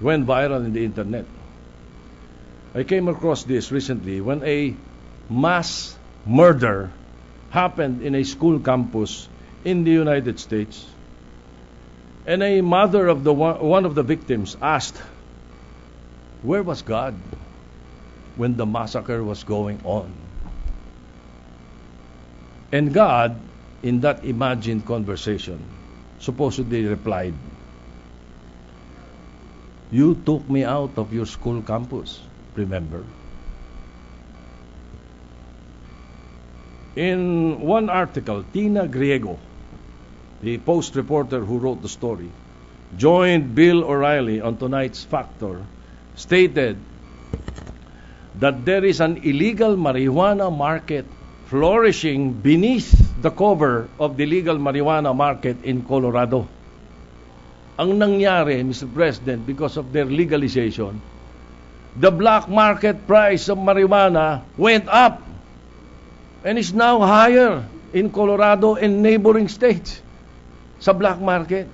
went viral in the internet. I came across this recently when a mass murder happened in a school campus in the United States. And a mother of one of the victims asked, where was God when the massacre was going on? And God, in that imagined conversation, supposedly replied, you took me out of your school campus, remember? In one article, Tina Griego, the Post reporter who wrote the story, joined Bill O'Reilly on tonight's Factor, stated that there is an illegal marijuana market flourishing beneath the cover of the legal marijuana market in Colorado. Ang nangyari, Mr. President, because of their legalization, the black market price of marijuana went up and is now higher in Colorado and neighboring states sa black market.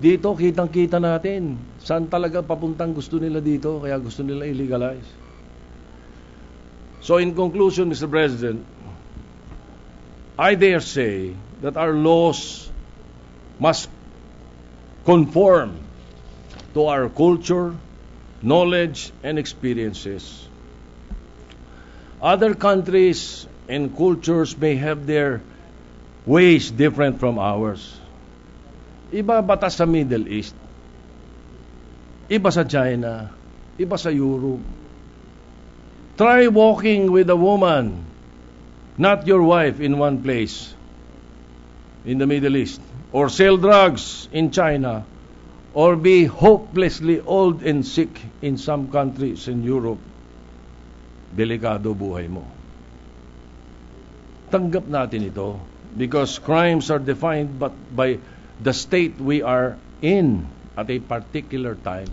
Dito, kitang-kita natin saan talaga papuntang gusto nila dito, kaya gusto nila illegalize. So in conclusion, Mr. President, I dare say that our laws must conform to our culture, knowledge, and experiences. Other countries and cultures may have their ways different from ours. Iba batas sa Middle East, iba sa China, iba sa Europe. Try walking with a woman, not your wife, in one place in the Middle East, or sell drugs in China, or be hopelessly old and sick in some countries in Europe. Delikado buhay mo. Tanggap natin ito because crimes are defined by the state we are in at a particular time.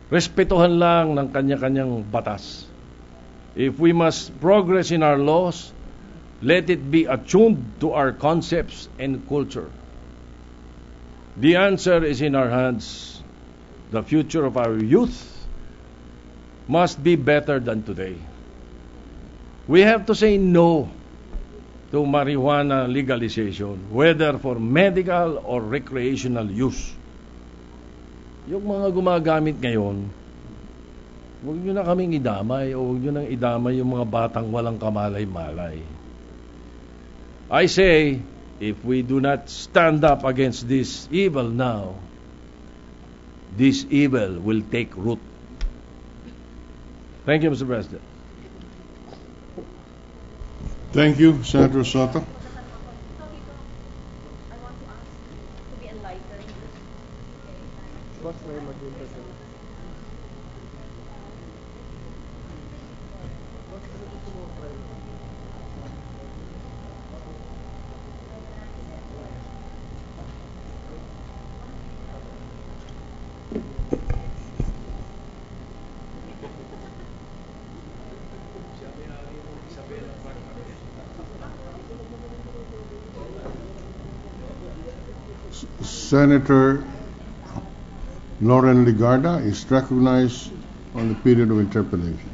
Respetuhan lang ng kanya-kanyang batas. If we must progress in our laws, let it be attuned to our concepts and culture. The answer is in our hands. The future of our youth must be better than today. We have to say no to marijuana legalization, whether for medical or recreational use. Yung mga gumagamit ngayon, huwag nyo na kaming idamay o huwag nyo nang idamay yung mga batang walang kamalay-malay. I say, if we do not stand up against this evil now, this evil will take root. Thank you, Mr. President. Thank you, Senator Soto. Senator Lauren Ligarda is recognized on the period of interpellation.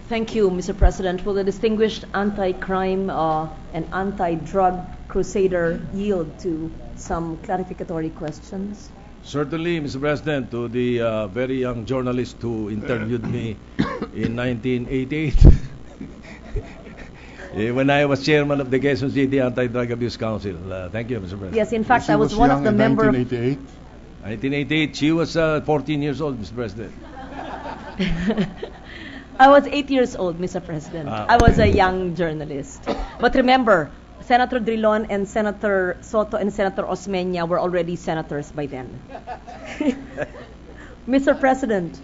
Thank you, Mr. President. Will the distinguished anti-crime and anti-drug crusader yield to some clarificatory questions? Certainly, Mr. President, to the very young journalist who interviewed me in 1988 when I was chairman of the Quezon City Anti-Drug Abuse Council. Thank you, Mr. President. Yes, in fact, I was one of the members. 1988? 1988, she was 14 years old, Mr. President. I was 8 years old, Mr. President. I was a young journalist. But remember, Senator Drilon and Senator Soto and Senator Osmeña were already senators by then. Mr. President.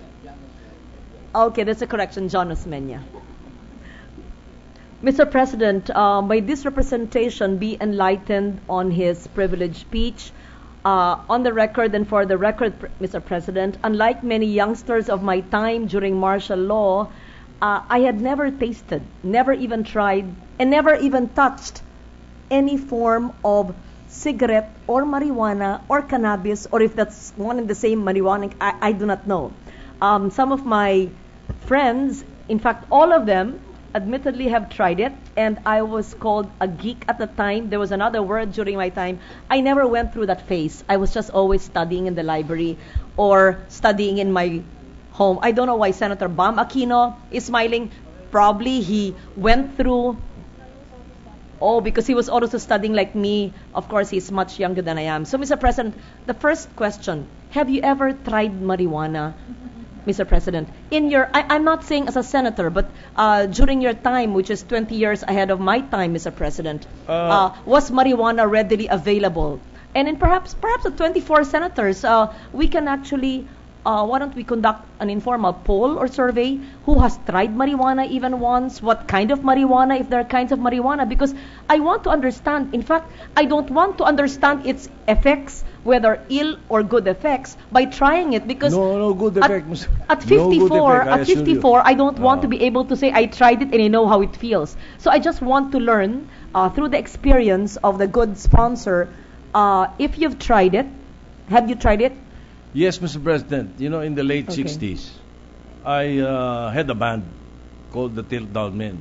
Okay, that's a correction, John Osmeña. Mr. President, may this representation be enlightened on his privileged speech. On the record and for the record, Mr. President, unlike many youngsters of my time during martial law, I had never tasted, never even tried, and never even touched any form of cigarette or marijuana or cannabis, or if that's one and the same marijuana, I do not know. Some of my friends, in fact, all of them, admittedly have tried it, and I was called a geek at the time. There was another word during my time. I never went through that phase. I was just always studying in the library or studying in my home. I don't know why Senator Bam Aquino is smiling. Probably he went through, because he was also studying like me. Of course, he's much younger than I am. So, Mr. President, the first question, have you ever tried marijuana? Mr. President, I'm not saying as a senator, but during your time, which is 20 years ahead of my time, Mr. President, was marijuana readily available? And in perhaps the 24 senators, we can actually, why don't we conduct an informal poll or survey? Who has tried marijuana even once? What kind of marijuana, if there are kinds of marijuana? Because I want to understand. In fact, I don't want to understand its effects, whether ill or good effects, by trying it, because no good effect. At 54, No good effect, I don't want to be able to say I tried it and I know how it feels. So I just want to learn through the experience of the good sponsor, if you've tried it. Have you tried it? Yes, Mr. President. In the late 60s, I had a band called the Tilt Down Men.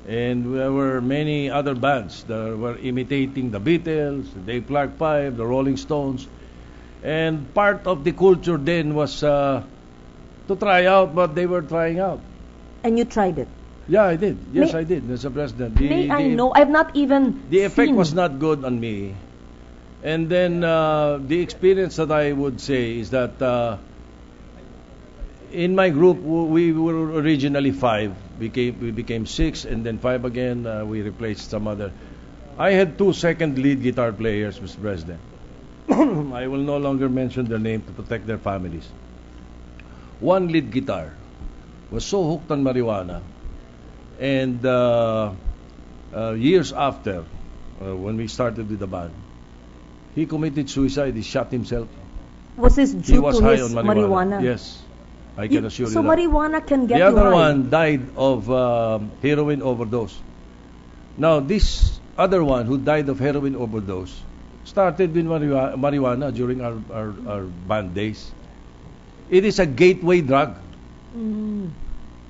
And there were many other bands that were imitating the Beatles, the Dave Clark Five, the Rolling Stones. And part of the culture then was to try out what they were trying out. And you tried it? Yeah, I did. Yes, I did, Mr. President. I know? I've not even The effect seen. was not good on me. And then the experience that I would say is that in my group, we were originally 5. We became 6, and then 5 again. We replaced some other. I had 2 second lead guitar players, Mr. President. I will no longer mention their name to protect their families. One lead guitar was so hooked on marijuana, and years after, when we started with the band, he committed suicide. He shot himself. Was this He due was to high his on marijuana? Yes, I can assure you So that. marijuana can get The you other high. one died of heroin overdose. Now, this other one who died of heroin overdose started with marijuana during our band days. It is a gateway drug. Mm.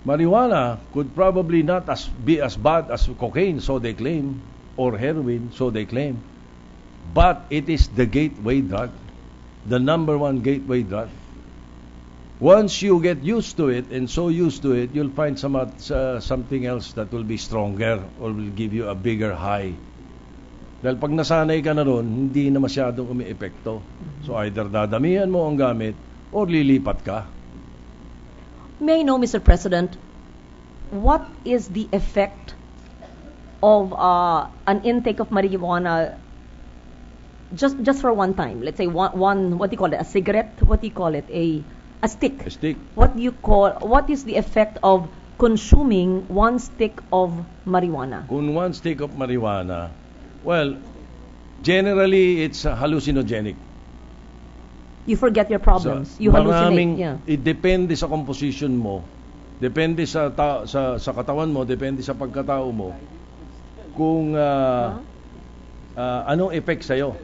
Marijuana could probably not be as bad as cocaine, so they claim, or heroin, so they claim. But it is the gateway drug, the number one gateway drug. Once you get used to it, and so used to it, you'll find something else that will be stronger or will give you a bigger high. Dahil pag nasanay ka na ron, hindi na masyadong umi-epekto. So either dadamihan mo ang gamit or lilipat ka. May I know, Mr. President, what is the effect of an intake of marijuana just for one time? Let's say one what do you call it? A cigarette? What do you call it? A stick. A stick. What is the effect of consuming one stick of marijuana? Kung one stick of marijuana, well, generally it's hallucinogenic. You forget your problems. You hallucinate. Yeah. It depende sa composition mo. Depende sa katawan mo, depende sa pagkatao mo. Kung anong effect sa'yo.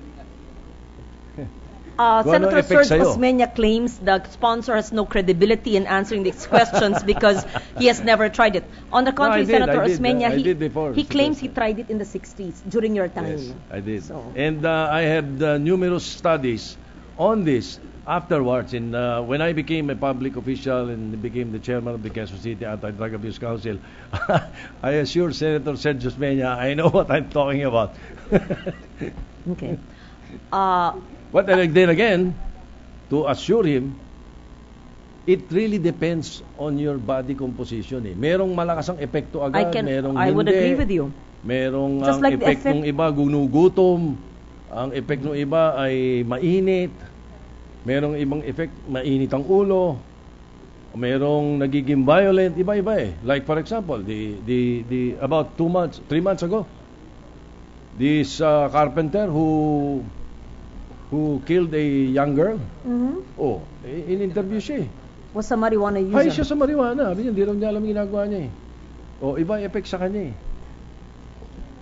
Senator effect Serge sa'yo? Osmeña claims the sponsor has no credibility in answering these questions because he has never tried it. On the contrary, Senator Osmeña, he claims he tried it in the 60s during your time. Yes, I did. So. And I had numerous studies on this afterwards. And when I became a public official and became the chairman of the Quezon City Anti-Drug Abuse Council, I assure Senator Serge Osmeña, I know what I'm talking about. Okay. But then again, to assure him, it really depends on your body composition. Merong malakas ang epekto agad, merong hindi. I would agree with you. Merong Just ang like the effect effect- ng iba gunugutom, ang effect ng iba ay mainit. Merong ibang effect, mainit ang ulo. Merong nagiging violent, iba-iba eh. Like for example, the about 3 months ago, this carpenter who killed a young girl. Mm-hmm. In-interview siya eh. Was a marijuana user. Hay siya sa marijuana. Sabi niya, hindi raw niya alam ginagawa niya eh. Iba effect sa kanya eh.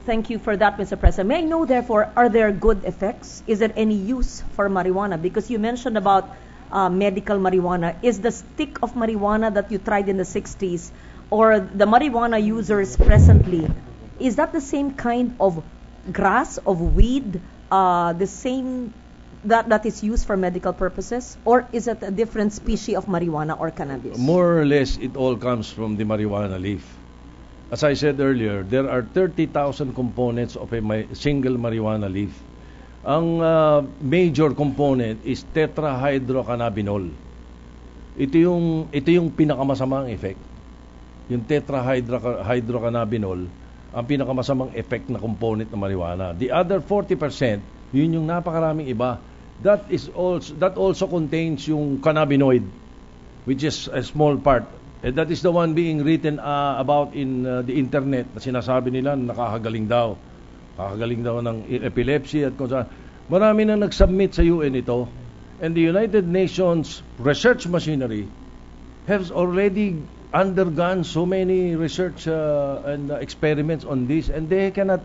Thank you for that, Mr. President. May I know, therefore, are there good effects? Is there any use for marijuana? Because you mentioned about medical marijuana. Is the stick of marijuana that you tried in the 60s or the marijuana users presently, is that the same kind of grass, of weed, the same that is used for medical purposes? Or is it a different species of marijuana or cannabis? More or less, it all comes from the marijuana leaf. As I said earlier, there are 30,000 components of a single marijuana leaf. Ang major component is tetrahydrocannabinol. Ito yung pinakamasamang effect. Yung tetrahydrocannabinol, ang pinakamasamang effect na component ng marijuana. The other 40%, yun yung napakaraming iba. That also contains yung cannabinoid, which is a small part. And that is the one being written about in the internet na sinasabi nila nakakagaling daw. Kakagaling daw ng epilepsy at kung saan. Marami na nag-submit sa UN ito. And the United Nations research machinery has already undergone so many research and experiments on this, and they cannot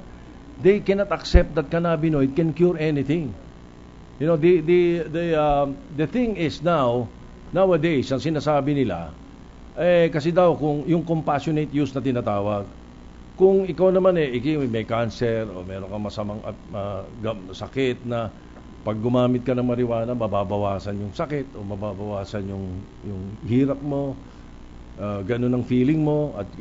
accept that cannabinoid can cure anything. You know, the thing is nowadays, ang sinasabi nila, kasi daw kung yung compassionate use na tinatawag, kung ikaw naman ikaw may cancer o meron kang masamang sakit na pag gumamit ka ng marijuana, mababawasan yung sakit o mababawasan yung hirap mo, ganun ang feeling mo. At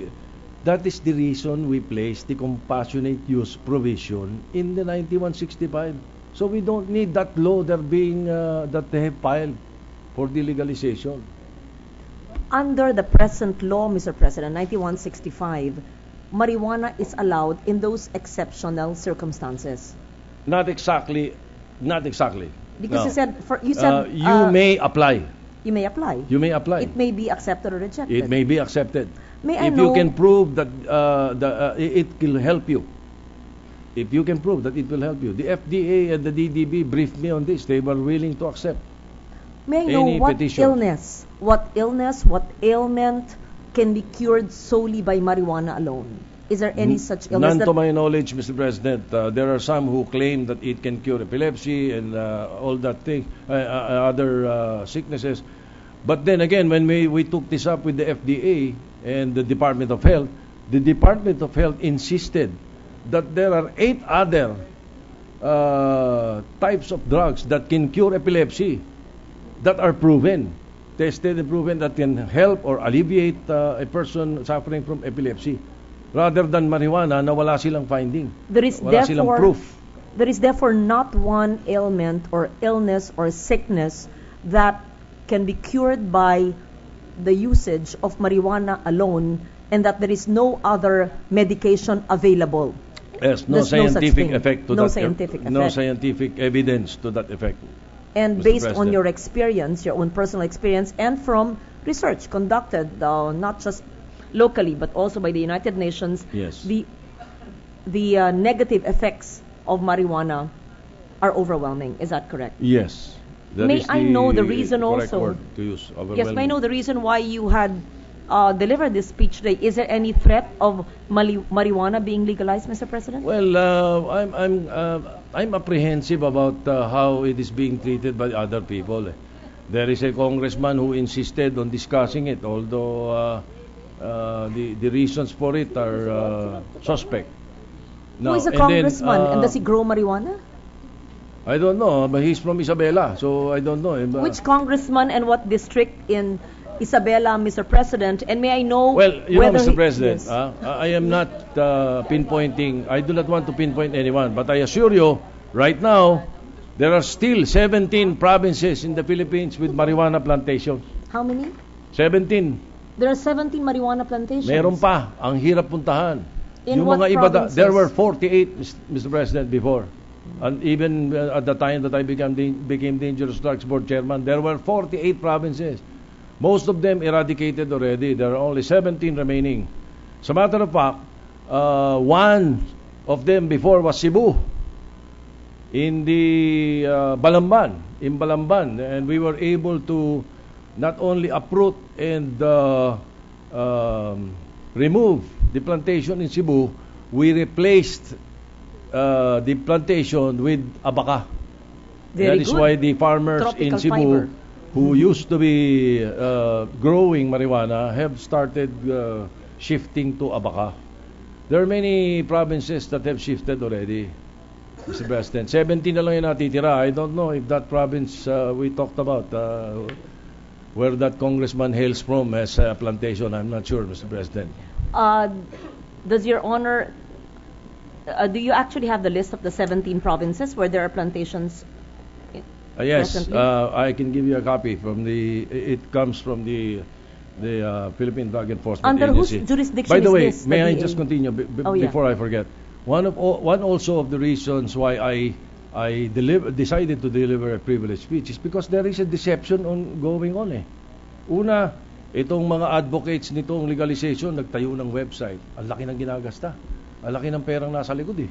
that is the reason we placed the compassionate use provision in the 9165. So we don't need that law that they have filed for the legalization. Under the present law, Mr. President, 9165, marijuana is allowed in those exceptional circumstances. Not exactly. Because No. you said you may apply. You may apply. You may apply. It may be accepted or rejected. It may be accepted. May I if know, you can prove that it will help you. If you can prove that it will help you. The FDA and the DDB briefed me on this. They were willing to accept. may I know any what petition. what ailment can be cured solely by marijuana alone? Is there any such illness? None to my knowledge, Mr. President. There are some who claim that it can cure epilepsy and all that thing, other sicknesses. But then again, when we took this up with the FDA and the Department of Health insisted that there are 8 other types of drugs that can cure epilepsy that are proven, tested and proven, that can help or alleviate a person suffering from epilepsy, rather than marijuana na wala silang finding. Wala silang proof. There is therefore not one ailment or illness or sickness that can be cured by the usage of marijuana alone, and that there is no other medication available. Yes, no There's no such scientific thing. effect to No that. scientific No effect. scientific evidence to that effect. And Mr. based on President. your experience, your own personal experience, and from research conducted not just locally but also by the United Nations, Yes. the negative effects of marijuana are overwhelming. Is that correct? Yes. That May is I know the reason correct also? word to use, Yes, may I know the reason why you had delivered this speech today? Is there any threat of marijuana being legalized, Mr. President? Well, I'm apprehensive about how it is being treated by other people. There is a congressman who insisted on discussing it, although the reasons for it are suspect. Who is a congressman, and does he grow marijuana? I don't know, but he's from Isabela, so I don't know. Which congressman and what district in Isabela, Mr. President? And may I know Well, you know, whether Mr. President, Yes. I am not pinpointing. I do not want to pinpoint anyone, but I assure you, right now, there are still 17 provinces in the Philippines with marijuana plantations. How many? 17. There are 17 marijuana plantations. Meron pa. Ang hirap puntahan. In Yung what mga iba, provinces? there were 48, Mr. President, before. And even at the time that I became Dangerous Drugs Board Chairman, there were 48 provinces. Most of them eradicated already. There are only 17 remaining. As a matter of fact, one of them before was Cebu, in the Balamban, and we were able to not only uproot and remove the plantation in Cebu, we replaced the plantation with abaca. Very That is good. why the farmers in Tropical Cebu fiber. who used to be growing marijuana have started shifting to abaca. There are many provinces that have shifted already, Mr. President. 17 na lang yung natitira. I don't know if that province we talked about, where that congressman hails from, has a plantation. I'm not sure, Mr. President. Does Your Honor, do you actually have the list of the 17 provinces where there are plantations? Yes, Presently? I can give you a copy from it comes from the Philippine Drug Enforcement Under whose Agency. jurisdiction By the is way, this? The may I DA? just continue Oh, yeah. before I forget? One also of the reasons why I decided to deliver a privilege speech is because there is a deception going on. Una, itong mga advocates nitong legalization nagtayo ng website. Ang laki ng ginagasta. Ang laki ng perang nasa likod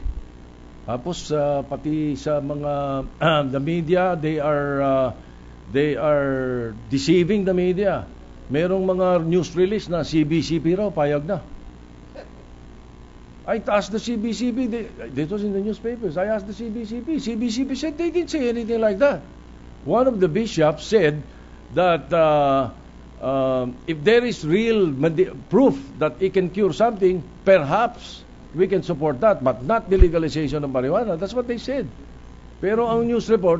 Tapos pati sa mga the media, they are deceiving the media. Merong mga news release na CBCP raw payag na. I asked the CBCP, this was in the newspapers. I asked the CBCP. CBCP said they didn't say anything like that. One of the bishops said that if there is real proof that it can cure something, perhaps we can support that, but not the legalization of marijuana. That's what they said. Pero ang news report,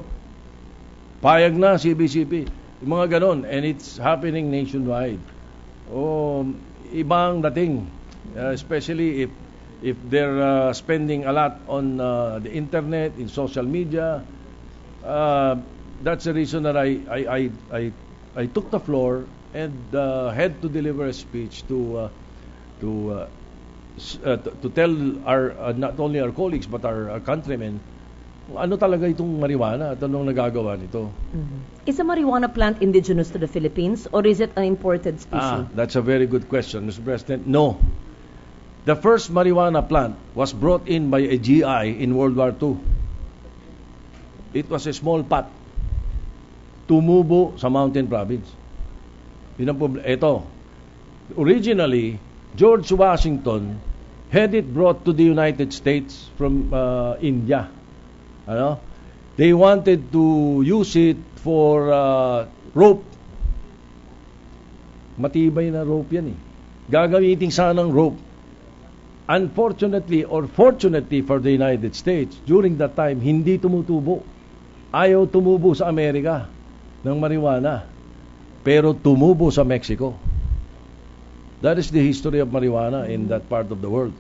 payag na CBCP. Yung mga ganon, and it's happening nationwide. Ibang dating, especially if they're spending a lot on the internet, in social media. That's the reason that I took the floor and had to deliver a speech to tell our not only our colleagues but our countrymen ano talaga itong marijuana at anong nagagawa nito. Is a marijuana plant indigenous to the Philippines or is it an imported species? That's a very good question, Mr. President. No. The first marijuana plant was brought in by a GI in World War II. It was a small pot. Tumubo sa Mountain Province. Ito. Originally, George Washington had it brought to the United States from India. They wanted to use it for rope. Matibay na rope yan Gagamitin sanang rope. Unfortunately or fortunately for the United States, during that time, hindi tumutubo. Ayaw tumubo sa Amerika ng marijuana. Pero tumubo sa Mexico. That is the history of marijuana in that part of the world.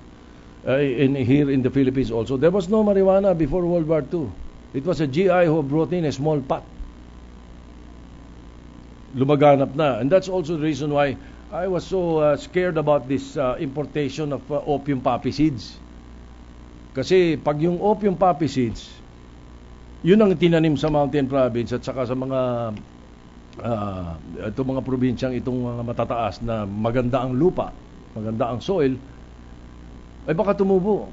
Here in the Philippines also. There was no marijuana before World War II. It was a GI who brought in a small pot. Lumaganap na. And that's also the reason why I was so scared about this importation of opium poppy seeds. Kasi pag yung opium poppy seeds, yun ang tinanim sa Mountain Province at saka sa mga itong mga probinsyang itong mga matataas na maganda ang lupa, maganda ang soil, ay baka tumubo.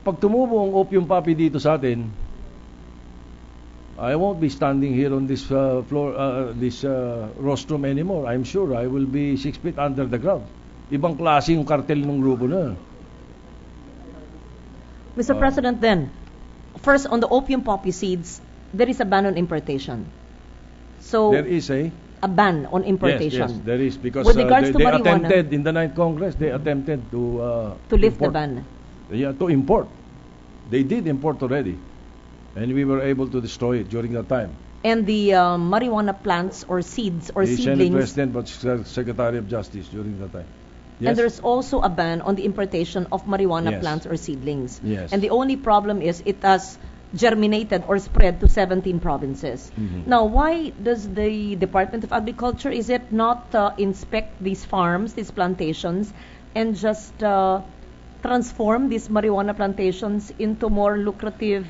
Pag tumubo ang opium poppy dito sa atin, I won't be standing here on this floor, this rostrum anymore. I'm sure I will be 6 feet under the ground. Ibang klase yung kartel ng grupo na. Mr. President, then, first on the opium poppy seeds, there is a ban on importation. So There is a ban on importation. Yes, there is because With regards to they marijuana, attempted in the 9th Congress. They attempted to lift the import. ban. Yeah, to import. They did import already, and we were able to destroy it during that time. And the marijuana plants or seeds or The Senate seedlings. President was Secretary of Justice during that time. Yes. And there's also a ban on the importation of marijuana Yes. plants or seedlings. Yes. And the only problem is it has germinated or spread to 17 provinces. Now, why does the Department of Agriculture, is it not inspect these farms, these plantations, and just transform these marijuana plantations into more lucrative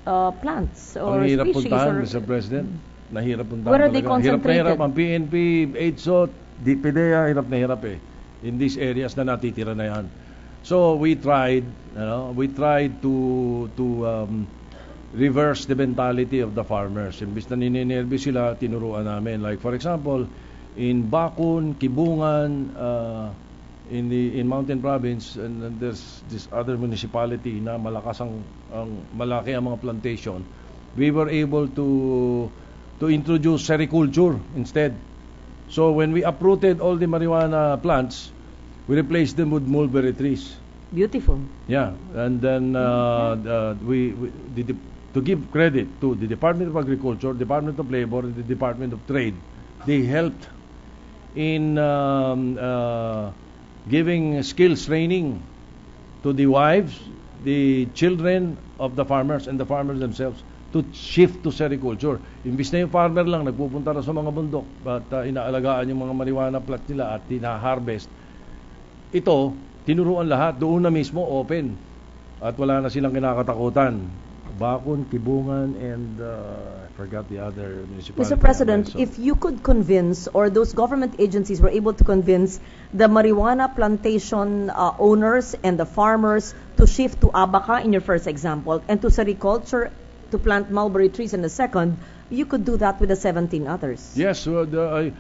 plants or Ang hirap species? puntahan, Or, Mr. President. Nahirap puntahan Where are they talaga. Hirap na hirap. concentrated? Ang PNP, AIDSO, DPDEA, hirap na hirap in these areas na natitira na yan. So we tried to reverse the mentality of the farmers. Imbis na ninenervyo sila, tinuruan namin. Like for example, in Bakun, Kibungan, in Mountain Province, and then there's this other municipality na malaki ang mga plantation. We were able to introduce sericulture instead. So when we uprooted all the marijuana plants, we replaced them with mulberry trees. Beautiful. Yeah, and then to give credit to the Department of Agriculture, Department of Labor, and the Department of Trade, they helped in giving skills training to the wives, the children of the farmers, and the farmers themselves to shift to sericulture. Imbis na yung farmer lang nagpupunta na sa mga bundok at inaalagaan yung mga marijuana plants nila at tina-harvest, ito, tinuruan lahat, doon na mismo, open. At wala na silang kinakatakutan. Bakon, Kibungan, and I forgot the other municipality. Mr. President, if you could convince, or those government agencies were able to convince the marijuana plantation owners and the farmers to shift to abaca in your first example, and to sericulture, to plant mulberry trees in the second, you could do that with the 17 others. Yes, I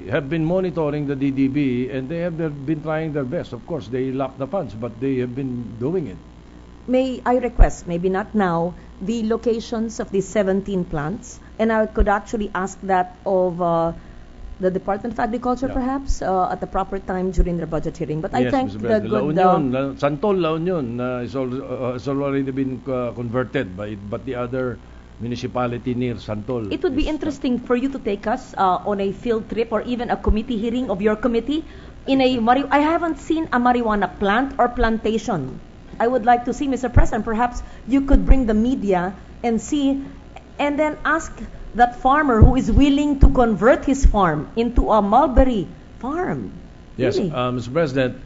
have been monitoring the DDB, and they have been trying their best. Of course, they lack the funds, but they have been doing it. May I request, maybe not now, the locations of these 17 plants, and I could actually ask that of the Department of Agriculture, perhaps, at the proper time during their budget hearing. But yes, I thank Mr. the President. good... La Union, Santol, La Union has already been converted, but the other municipality near Santol. It would be interesting for you to take us on a field trip or even a committee hearing of your committee in I haven't seen a marijuana plant or plantation. I would like to see, Mr. President, perhaps you could bring the media and see, and then ask that farmer who is willing to convert his farm into a mulberry farm. Yes, Really? Mr. President,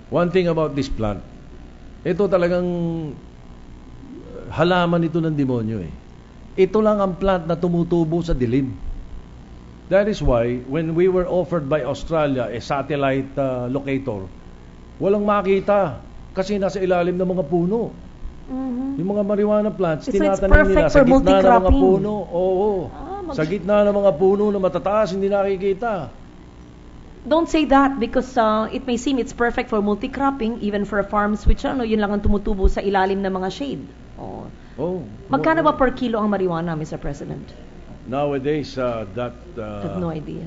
one thing about this plant, ito talagang halaman ito ng demonyo eh. Ito lang ang plant na tumutubo sa dilim. That is why, when we were offered by Australia a satellite locator, walang makita kasi nasa ilalim ng mga puno. Mhm. Yung mga marijuana plants, So it's tinatanim perfect nila for sa gitna ng mga multi-cropping. puno. Oo. Sa gitna ng mga puno na matataas, hindi nakikita. Don't say that because it may seem it's perfect for multi-cropping, even for farms which yun lang ang tumutubo sa ilalim ng mga shade. Oh. Oh. Magkano ba per kilo ang marijuana, Mr. President? Nowadays, I have no idea.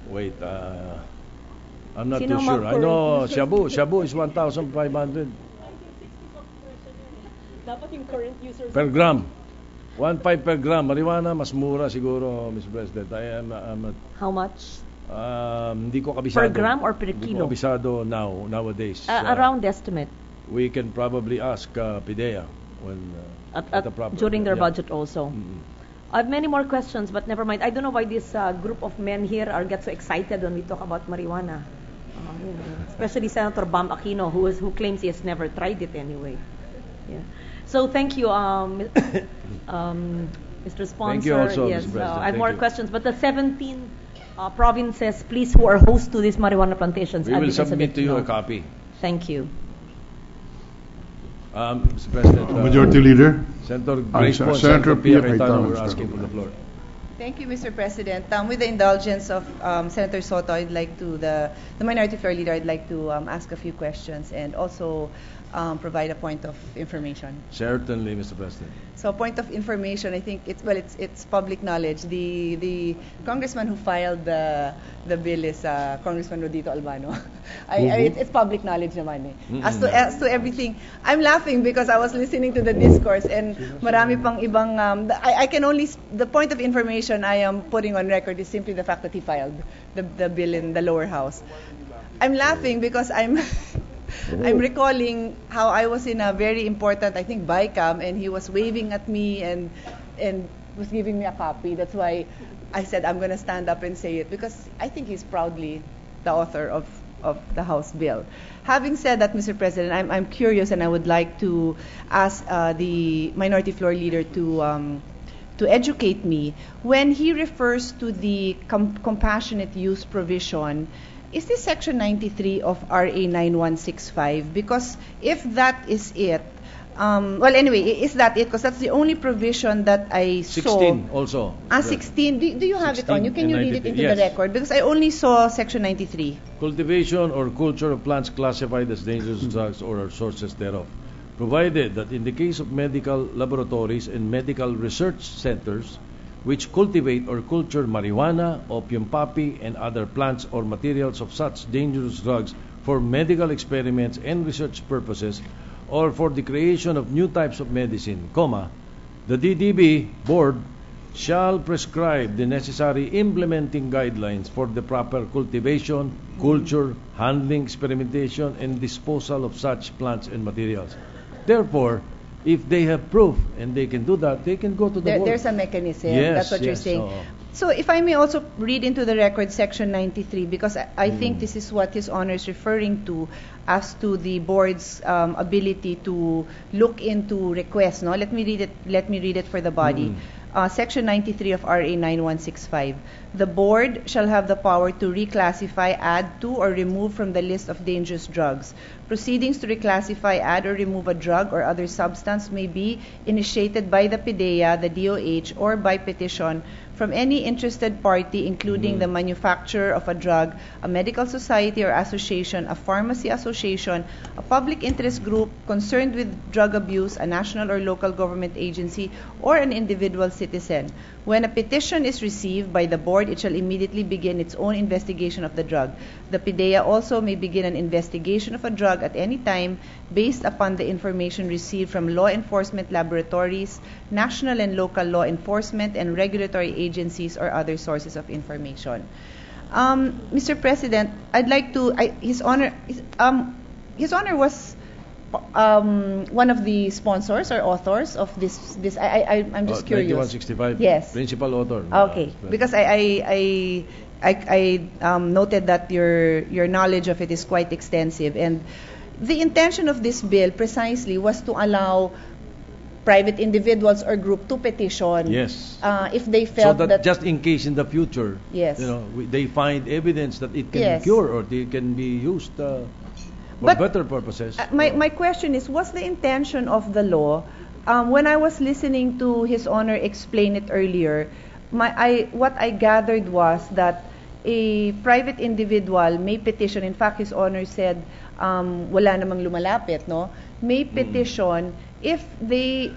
wait, I'm not Sino too sure. I know current Shabu is 1,500 Dapat yung current users per gram. 1.5 per gram. Marijuana, mas mura siguro, Mr. President. I'm not, How much? hindi ko kabisado. Per gram or per Hindi kilo? ko kabisado nowadays. Around estimate. We can probably ask PIDEA when At the proper, during their yeah. budget also. Mm-mm. I have many more questions, but never mind. I don't know why this group of men here get so excited when we talk about marijuana. Especially Senator Bam Aquino, who claims he has never tried it anyway. Yeah. So thank you, Mr. Sponsor. Thank you also, yes, Mr. President. I have Thank more you. questions, but the 17 provinces, please, who are host to these marijuana plantations, We I'd will be interested submit to you know. a copy. Thank you. Mr. President, Majority Leader. Senator Grace Poe and Senator Senator Pia Pia Cayetano Cayetano, were sir. asking for the floor. Thank you, Mr. President. With the indulgence of Senator Soto, I'd like to, the Minority Floor Leader, I'd like to ask a few questions and also provide a point of information. Certainly, Mr. President. So, point of information, I think it's public knowledge. The congressman who filed the bill is Congressman Rodito Albano. It's public knowledge naman eh. As to everything, I'm laughing because I was listening to the discourse and marami pang ibang I can only the point of information I am putting on record is simply the fact that he filed the bill in the lower house. I'm laughing because I'm recalling how I was in a very important, I think, BICAM, and he was waving at me and was giving me a copy. That's why I said I'm going to stand up and say it, because I think he's proudly the author of the House bill. Having said that, Mr. President, I'm curious, and I would like to ask the Minority Floor Leader to educate me. When he refers to the compassionate use provision, is this Section 93 of RA 9165? Because if that is it, Well, anyway, is that it? Because that's the only provision that I saw. 16 also. 16. Do you have it on? 16 Can you and read it 93, into yes. the record? Because I only saw section 93. Cultivation or culture of plants classified as dangerous drugs or sources thereof, provided that in the case of medical laboratories and medical research centers which cultivate or culture marijuana, opium poppy, and other plants or materials of such dangerous drugs for medical experiments and research purposes, or for the creation of new types of medicine, the DDB board shall prescribe the necessary implementing guidelines for the proper cultivation, culture, handling, experimentation, and disposal of such plants and materials. Therefore, if they have proof and they can do that, they can go to the board. There's a mechanism. Yes, That's what you're yes, saying. oo. So if I may also read into the record section 93, because I think this is what His Honor is referring to as to the board's ability to look into requests. No, let me read it for the body. Section 93 of RA 9165. The board shall have the power to reclassify, add to, or remove from the list of dangerous drugs. Proceedings to reclassify, add, or remove a drug or other substance may be initiated by the PIDEA, the DOH, or by petition from any interested party, including the manufacturer of a drug, a medical society or association, a pharmacy association, a public interest group concerned with drug abuse, a national or local government agency, or an individual citizen. When a petition is received by the board, it shall immediately begin its own investigation of the drug. The PIDEA also may begin an investigation of a drug at any time based upon the information received from law enforcement laboratories, national and local law enforcement and regulatory agencies, or other sources of information. Mr. President, I'd like to, His Honor was one of the sponsors or authors of this. I'm just curious. 9165. Yes. Principal author. Okay, because I noted that your knowledge of it is quite extensive, and the intention of this bill precisely was to allow private individuals or group to petition. Yes. If they felt so that just in case in the future, yes, they find evidence that it can yes. cure or it can be used for better purposes. My question is, what's the intention of the law? When I was listening to His Honor explain it earlier, what I gathered was that a private individual may petition. In fact, His Honor said, wala namang lumalapit, no? May petition if they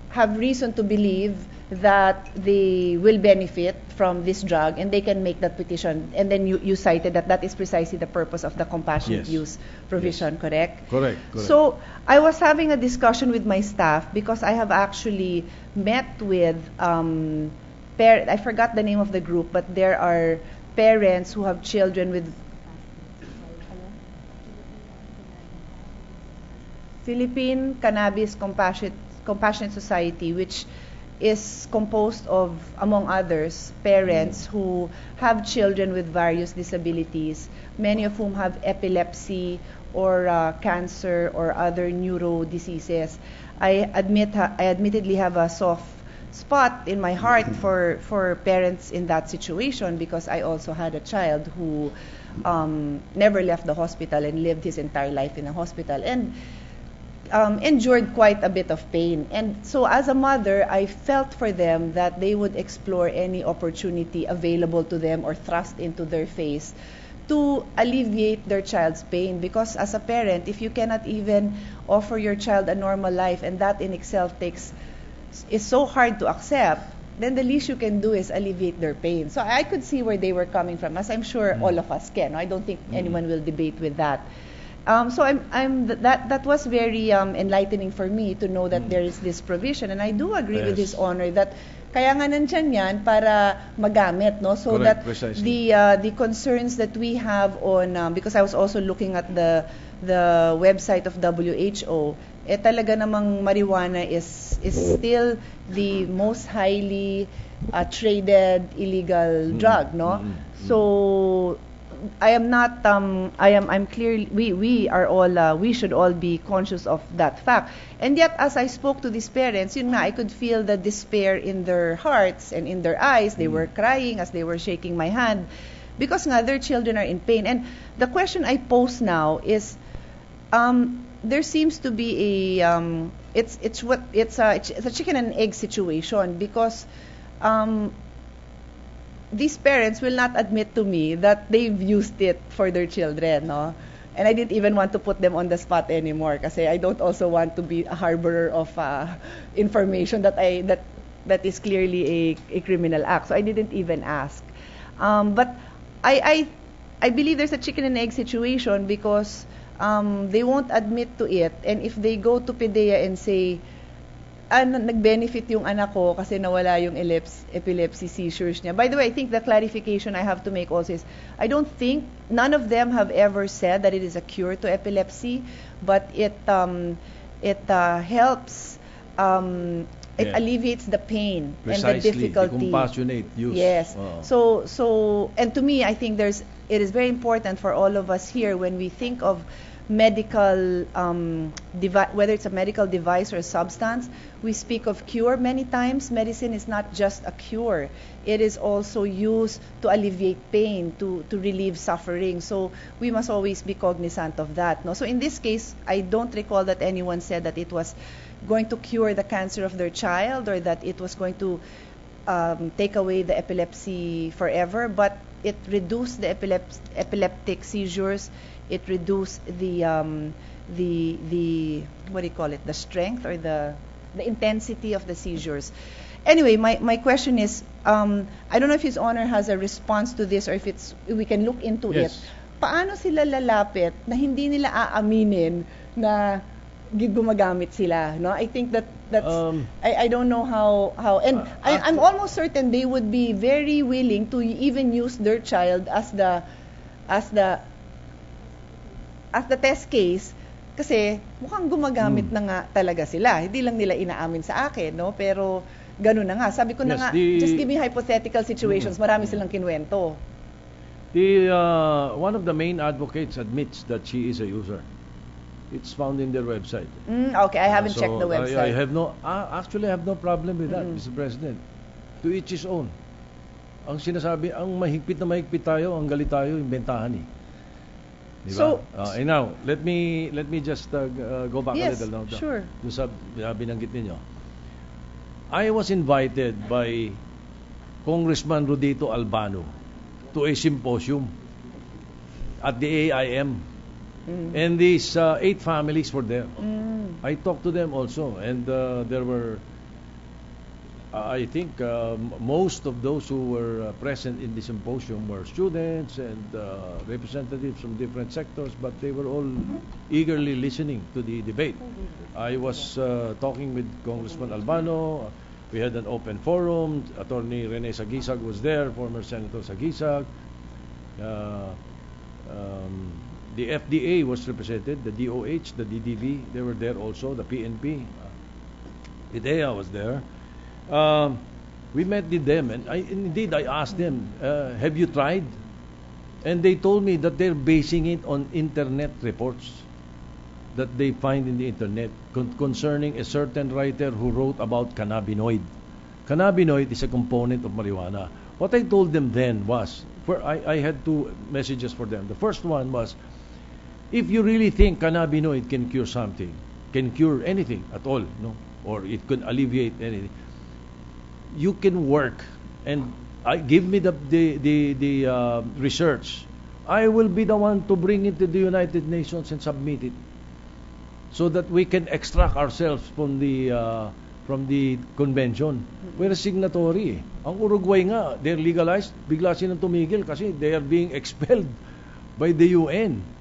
have reason to believe that they will benefit from this drug, and they can make that petition. And then you cited that is precisely the purpose of the compassionate use provision, correct? Correct. So I was having a discussion with my staff because I have actually met with I forgot the name of the group, but there are parents who have children with Philippine Cannabis Compassionate Society, which is composed of, among others, parents who have children with various disabilities, many of whom have epilepsy or cancer or other neuro diseases. I admittedly have a soft spot in my heart for parents in that situation, because I also had a child who never left the hospital and lived his entire life in a hospital and endured quite a bit of pain. And so as a mother, I felt for them that they would explore any opportunity available to them or thrust into their face to alleviate their child's pain. Because as a parent, if you cannot even offer your child a normal life, and that in itself is so hard to accept, then the least you can do is alleviate their pain. So I could see where they were coming from, as I'm sure all of us can. I don't think anyone will debate with that. So that was very enlightening for me to know that there is this provision, and I do agree with His Honor that kaya nga nandyan yan para magamit, no? So correct, that precisely. the concerns that we have on because I was also looking at the website of WHO, talaga namang marijuana is still the most highly traded illegal drug, no? So I'm clearly, we should all be conscious of that fact. And yet, as I spoke to these parents, I could feel the despair in their hearts and in their eyes. They were crying as they were shaking my hand because their children are in pain. And the question I pose now is, there seems to be it's a chicken and egg situation because these parents will not admit to me that they've used it for their children, no? And I didn't even want to put them on the spot anymore kasi I don't also want to be a harborer of information that is clearly a criminal act. So I didn't even ask. But I believe there's a chicken and egg situation because they won't admit to it, and if they go to PDEA and say, nag-benefit yung anak ko kasi nawala yung epilepsy seizures niya. By the way, I think the clarification I have to make also is, I don't think, none of them have ever said that it is a cure to epilepsy, but it helps, it alleviates the pain and the difficulty. The compassionate use. Yes. So, and to me, I think it is very important for all of us here when we think of medical, whether it's a medical device or a substance, we speak of cure many times. Medicine is not just a cure. It is also used to alleviate pain, to relieve suffering. So we must always be cognizant of that. No? So in this case, I don't recall that anyone said that it was going to cure the cancer of their child or that it was going to take away the epilepsy forever, but it reduced the epileptic seizures. It reduced the what do you call it? The strength or the intensity of the seizures. Anyway, my question is, I don't know if His Honor has a response to this or if we can look into it. Paano sila lalapit na hindi nila aaminin na gumagamit sila? No, I think that's I don't know how and I'm almost certain they would be very willing to even use their child as the test case kasi mukhang gumagamit na nga talaga sila. Hindi lang nila inaamin sa akin, no? Pero ganun na nga. Sabi ko na nga, just give me hypothetical situations. Marami silang kinwento. One of the main advocates admits that she is a user. It's found in their website. Okay, I haven't checked the website. I have actually I have no problem with that, Mr. President. To each his own. Ang sinasabi, ang mahigpit na mahigpit tayo, ang galit tayo, imbentahan eh. Diba? So, and now, let me just go back a little now. Sure. Doon sa binanggit ninyo. I was invited by Congressman Rodito Albano to a symposium at the AIM. And these 8 families were there. I talked to them also, and there were, I think, most of those who were present in the symposium were students and representatives from different sectors, but they were all eagerly listening to the debate. I was talking with Congressman Albano. We had an open forum. Attorney Rene Sagisag was there, former Senator Sagisag. The FDA was represented, the DOH, the DDV, they were there also, the PNP. IDEA was there. We met with them, and indeed I asked them, have you tried? And they told me that they're basing it on internet reports that they find in the internet concerning a certain writer who wrote about cannabinoid. Cannabinoid is a component of marijuana. What I told them then was, I had 2 messages for them. The first one was, if you really think cannabinoid can cure something, can cure anything at all, no, or it could alleviate anything, you can work and give me the research. I will be the one to bring it to the United Nations and submit it, so that we can extract ourselves from the convention. We're a signatory. Ang Uruguay nga, they're legalized. Bigla silang tumigil kasi they are being expelled by the UN.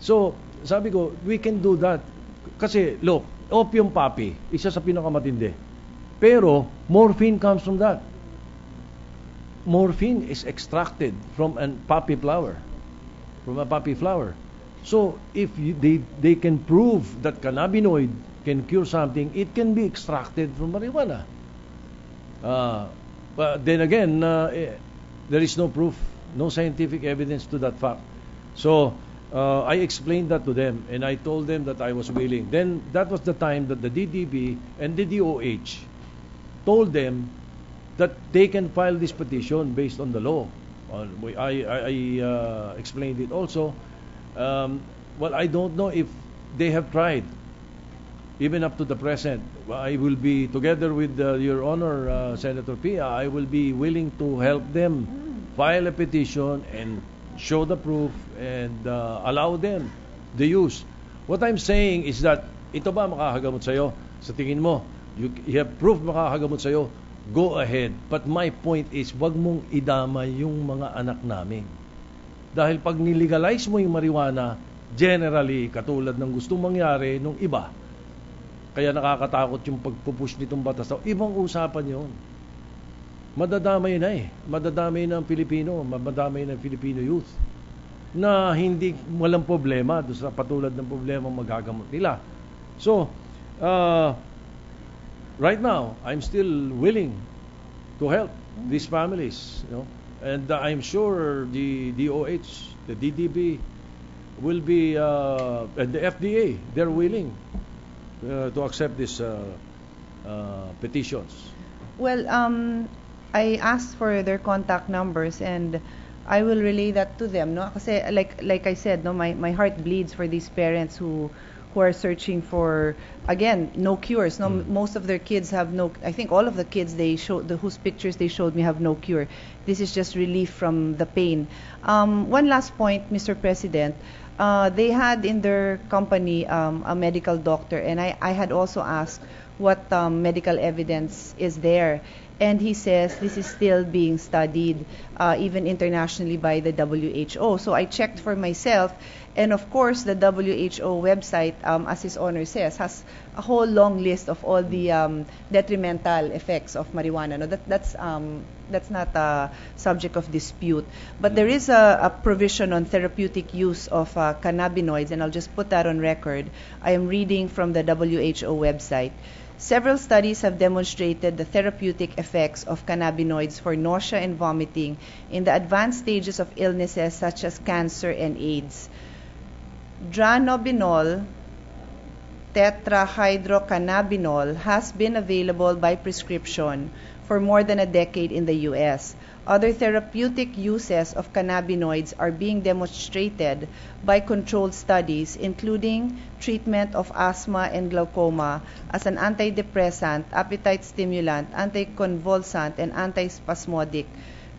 So, sabi ko, we can do that. Kasi, look, opium poppy, isa sa pinakamatindi. Pero, morphine comes from that. Morphine is extracted from a poppy flower. So, if they can prove that cannabinoid can cure something, it can be extracted from marijuana. But then again, there is no proof, no scientific evidence to that fact. So, I explained that to them, and I told them that I was willing. Then that was the time that the DDB and the DOH told them that they can file this petition based on the law. I explained it also. Well, I don't know if they have tried. even up to the present, I will be, together with Your Honor, Senator Pia, I will be willing to help them file a petition and show the proof and allow them the use. What I'm saying is that, ito ba makakagamot sa'yo? Sa tingin mo, you have proof makakagamot sa'yo, go ahead. But my point is, wag mong idamay yung mga anak namin. Dahil pag nilegalize mo yung marijuana, generally, katulad ng gustong mangyari nung iba, kaya nakakatakot yung pagpupush nitong batas. Ibang usapan yon. Madadamay na Madadamay na ang Pilipino, madadamay na ang Filipino youth na hindi walang problema doon sa patulad ng problema magagamot nila. So, right now, I'm still willing to help these families, and I'm sure the DOH, the DDB will be, and the FDA, they're willing to accept these petitions. Well, I asked for their contact numbers and I will relay that to them, no? Kasi like I said, no, my heart bleeds for these parents who are searching for, again, no cures. No, most of their kids have no. I think all of the kids whose pictures they showed me have no cure. This is just relief from the pain. One last point, Mr. President. They had in their company a medical doctor, and I had also asked what medical evidence is there. And he says this is still being studied, even internationally by the WHO. So I checked for myself, and of course the WHO website, as His Honor says, has a whole long list of all the detrimental effects of marijuana. No, that's not a subject of dispute. But there is a provision on therapeutic use of cannabinoids, and I'll just put that on record. I am reading from the WHO website. Several studies have demonstrated the therapeutic effects of cannabinoids for nausea and vomiting in the advanced stages of illnesses such as cancer and AIDS. Dronabinol tetrahydrocannabinol has been available by prescription for more than a decade in the U.S. Other therapeutic uses of cannabinoids are being demonstrated by controlled studies, including treatment of asthma and glaucoma as an antidepressant, appetite stimulant, anticonvulsant, and antispasmodic.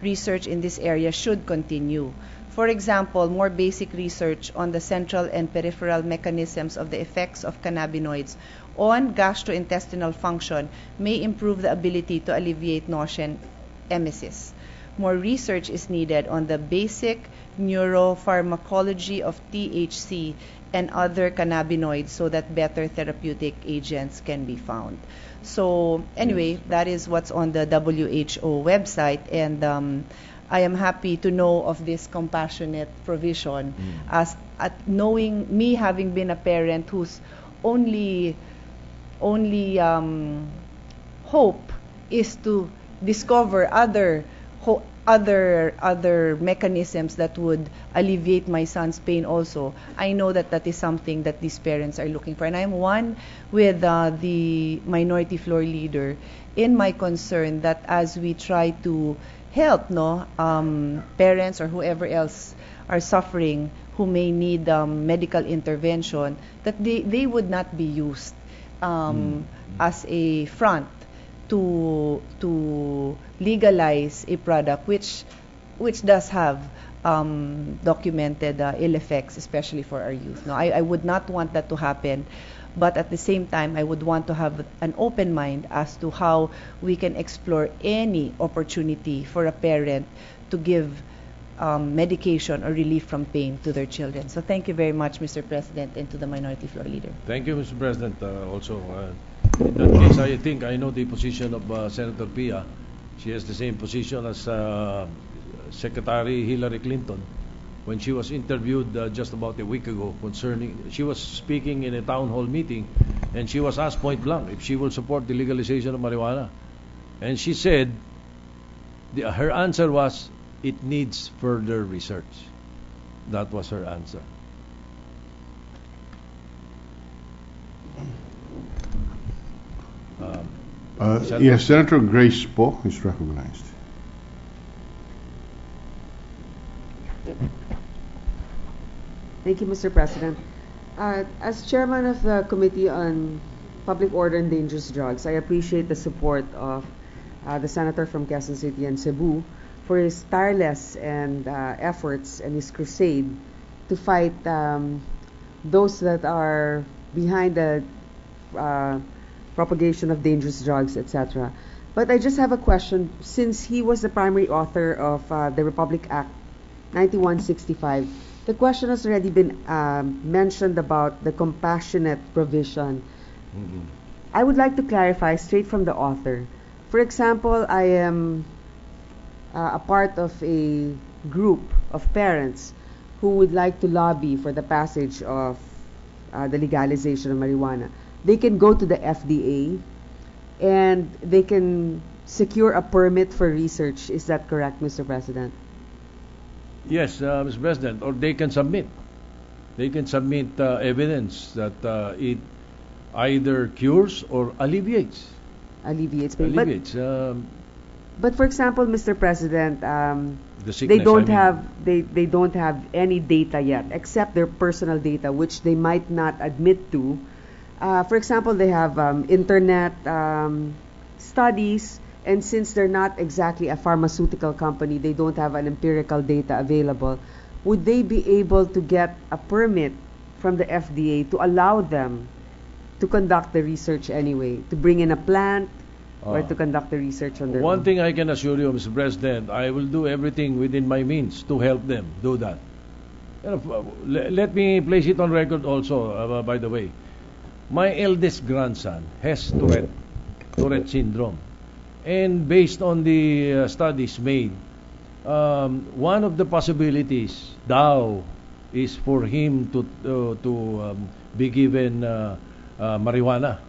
Research in this area should continue. For example, more basic research on the central and peripheral mechanisms of the effects of cannabinoids on gastrointestinal function may improve the ability to alleviate nausea and emesis. More research is needed on the basic neuropharmacology of THC and other cannabinoids so that better therapeutic agents can be found. So anyway, that is what's on the WHO website, and I am happy to know of this compassionate provision, as at knowing me having been a parent whose only hope is to discover other mechanisms that would alleviate my son's pain also. I know that that is something that these parents are looking for. And I'm one with the minority floor leader in my concern that as we try to help parents or whoever else are suffering who may need medical intervention, that they would not be used as a front to legalize a product which does have documented ill effects, especially for our youth. No, I would not want that to happen, but at the same time, I would want to have an open mind as to how we can explore any opportunity for a parent to give medication or relief from pain to their children. So thank you very much, Mr. President, and to the Minority Floor Leader. Thank you, Mr. President. Also, in that case, I think I know the position of Senator Pia. She has the same position as Secretary Hillary Clinton when she was interviewed just about a week ago concerning. She was speaking in a town hall meeting, and she was asked point blank if she will support the legalization of marijuana, and she said her answer was, it needs further research. That was her answer. Yes, Senator Grace Poe is recognized. Thank you, Mr. President. As chairman of the Committee on public order and dangerous drugs, I appreciate the support of the senator from Quezon City and Cebu for his tireless and efforts and his crusade to fight those that are behind the propagation of dangerous drugs, etc. But I just have a question. Since he was the primary author of the Republic Act 9165, the question has already been mentioned about the compassionate provision. Mm-hmm. I would like to clarify straight from the author. For example, I am a part of a group of parents who would like to lobby for the passage of the legalization of marijuana. They can go to the FDA and they can secure a permit for research. Is that correct, Mr. President? Yes, Mr. President, or they can submit. They can submit evidence that it either cures or alleviates. Alleviates pain. Alleviates. But for example, Mr. President, The sickness, they don't I mean. have they don't have any data yet, except their personal data, which they might not admit to. For example, they have internet studies, and since they're not exactly a pharmaceutical company, they don't have an empirical data available. Would they be able to get a permit from the FDA to allow them to conduct the research anyway, to bring in a plant or to conduct the research on their One own? thing I can assure you, Mr. President, I will do everything within my means to help them do that. Let me place it on record also, by the way. My eldest grandson has Tourette syndrome. And based on the studies made, one of the possibilities now is for him to be given marijuana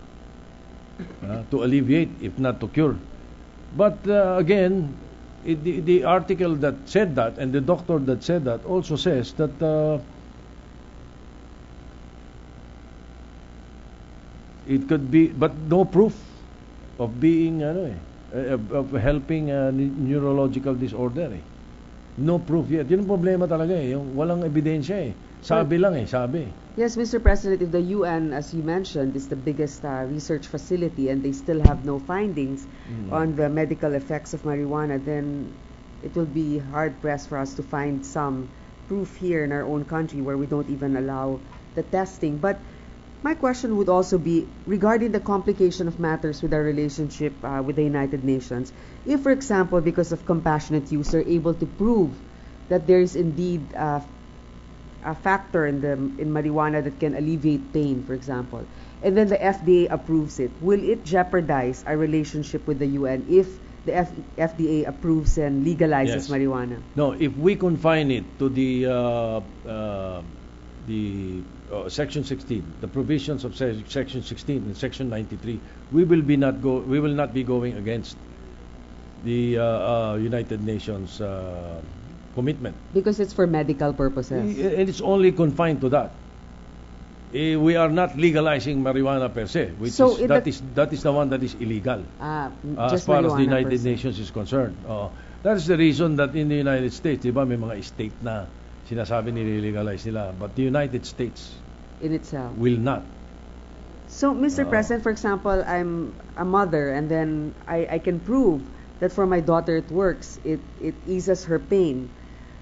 to alleviate, if not to cure. But again, the article that said that and the doctor that said that also says that it could be, but no proof of being of helping a neurological disorder. No proof yet. Yun ang problema talaga yung walang ebidensya Sabi lang sabi. Yes, Mr. President, if the UN, as you mentioned, is the biggest research facility and they still have no findings on the medical effects of marijuana, then it will be hard-pressed for us to find some proof here in our own country where we don't even allow the testing. But my question would also be regarding the complication of matters with our relationship with the United Nations. If, for example, because of compassionate use, they're able to prove that there is indeed a factor in marijuana that can alleviate pain, for example, and then the FDA approves it, will it jeopardize our relationship with the UN if the FDA approves and legalizes marijuana? No, if we confine it to the Section 16, the provisions of Section 16 and Section 93, we will not be going against the United Nations commitment. Because it's for medical purposes. And it's only confined to that. We are not legalizing marijuana per se, which So that is the one that is illegal as far as the United Nations is concerned. That is the reason that in the United States, di ba, may mga state na sinasabi nililegalize nila, but the United States in itself will not. So, Mr. President, for example, I'm a mother, and then I can prove that for my daughter it works. It eases her pain.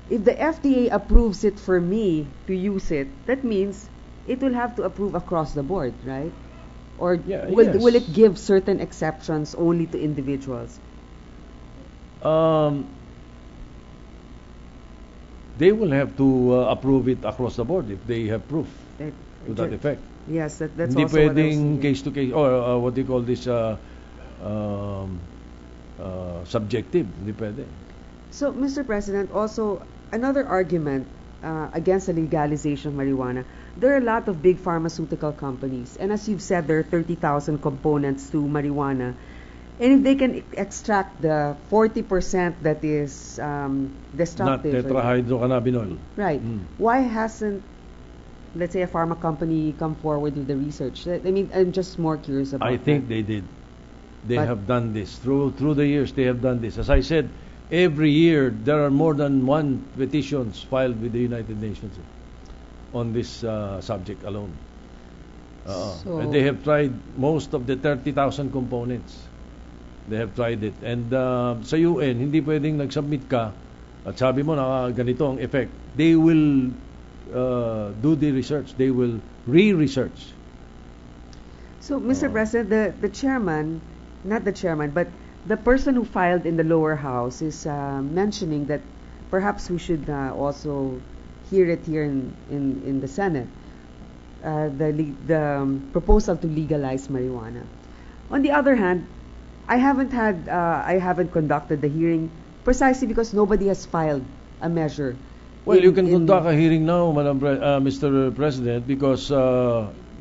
If the FDA approves it for me to use it, that means it will have to approve across the board, right? Or will it give certain exceptions only to individuals? They will have to approve it across the board if they have proof to that effect. Yes, that's Hindi also what I was pwedeng thinking. case to case or what do you call this subjective. Hindi pwede. So, Mr. President, also another argument against the legalization of marijuana, there are a lot of big pharmaceutical companies, and as you've said, there are 30,000 components to marijuana. And if they can extract the 40% that is Not destructive, tetrahydrocannabinol. right? Why hasn't, let's say, a pharma company come forward with the research? I mean, I'm just more curious about I think that. they did. They But- have done this through the years. They have done this. As I said, every year there are more than one petitions filed with the United Nations on this subject alone. So- And they have tried most of the 30,000 components. They have tried it. And sa UN, hindi pwedeng nag-submit ka at sabi mo na ganito ang effect. They will do the research. They will re-research. So, Mr. President, the chairman, not the chairman, but the person who filed in the lower house is mentioning that perhaps we should also hear it here in the Senate, the proposal to legalize marijuana. On the other hand, I haven't conducted the hearing precisely because nobody has filed a measure. Well, you can conduct a hearing now, Mr. President, because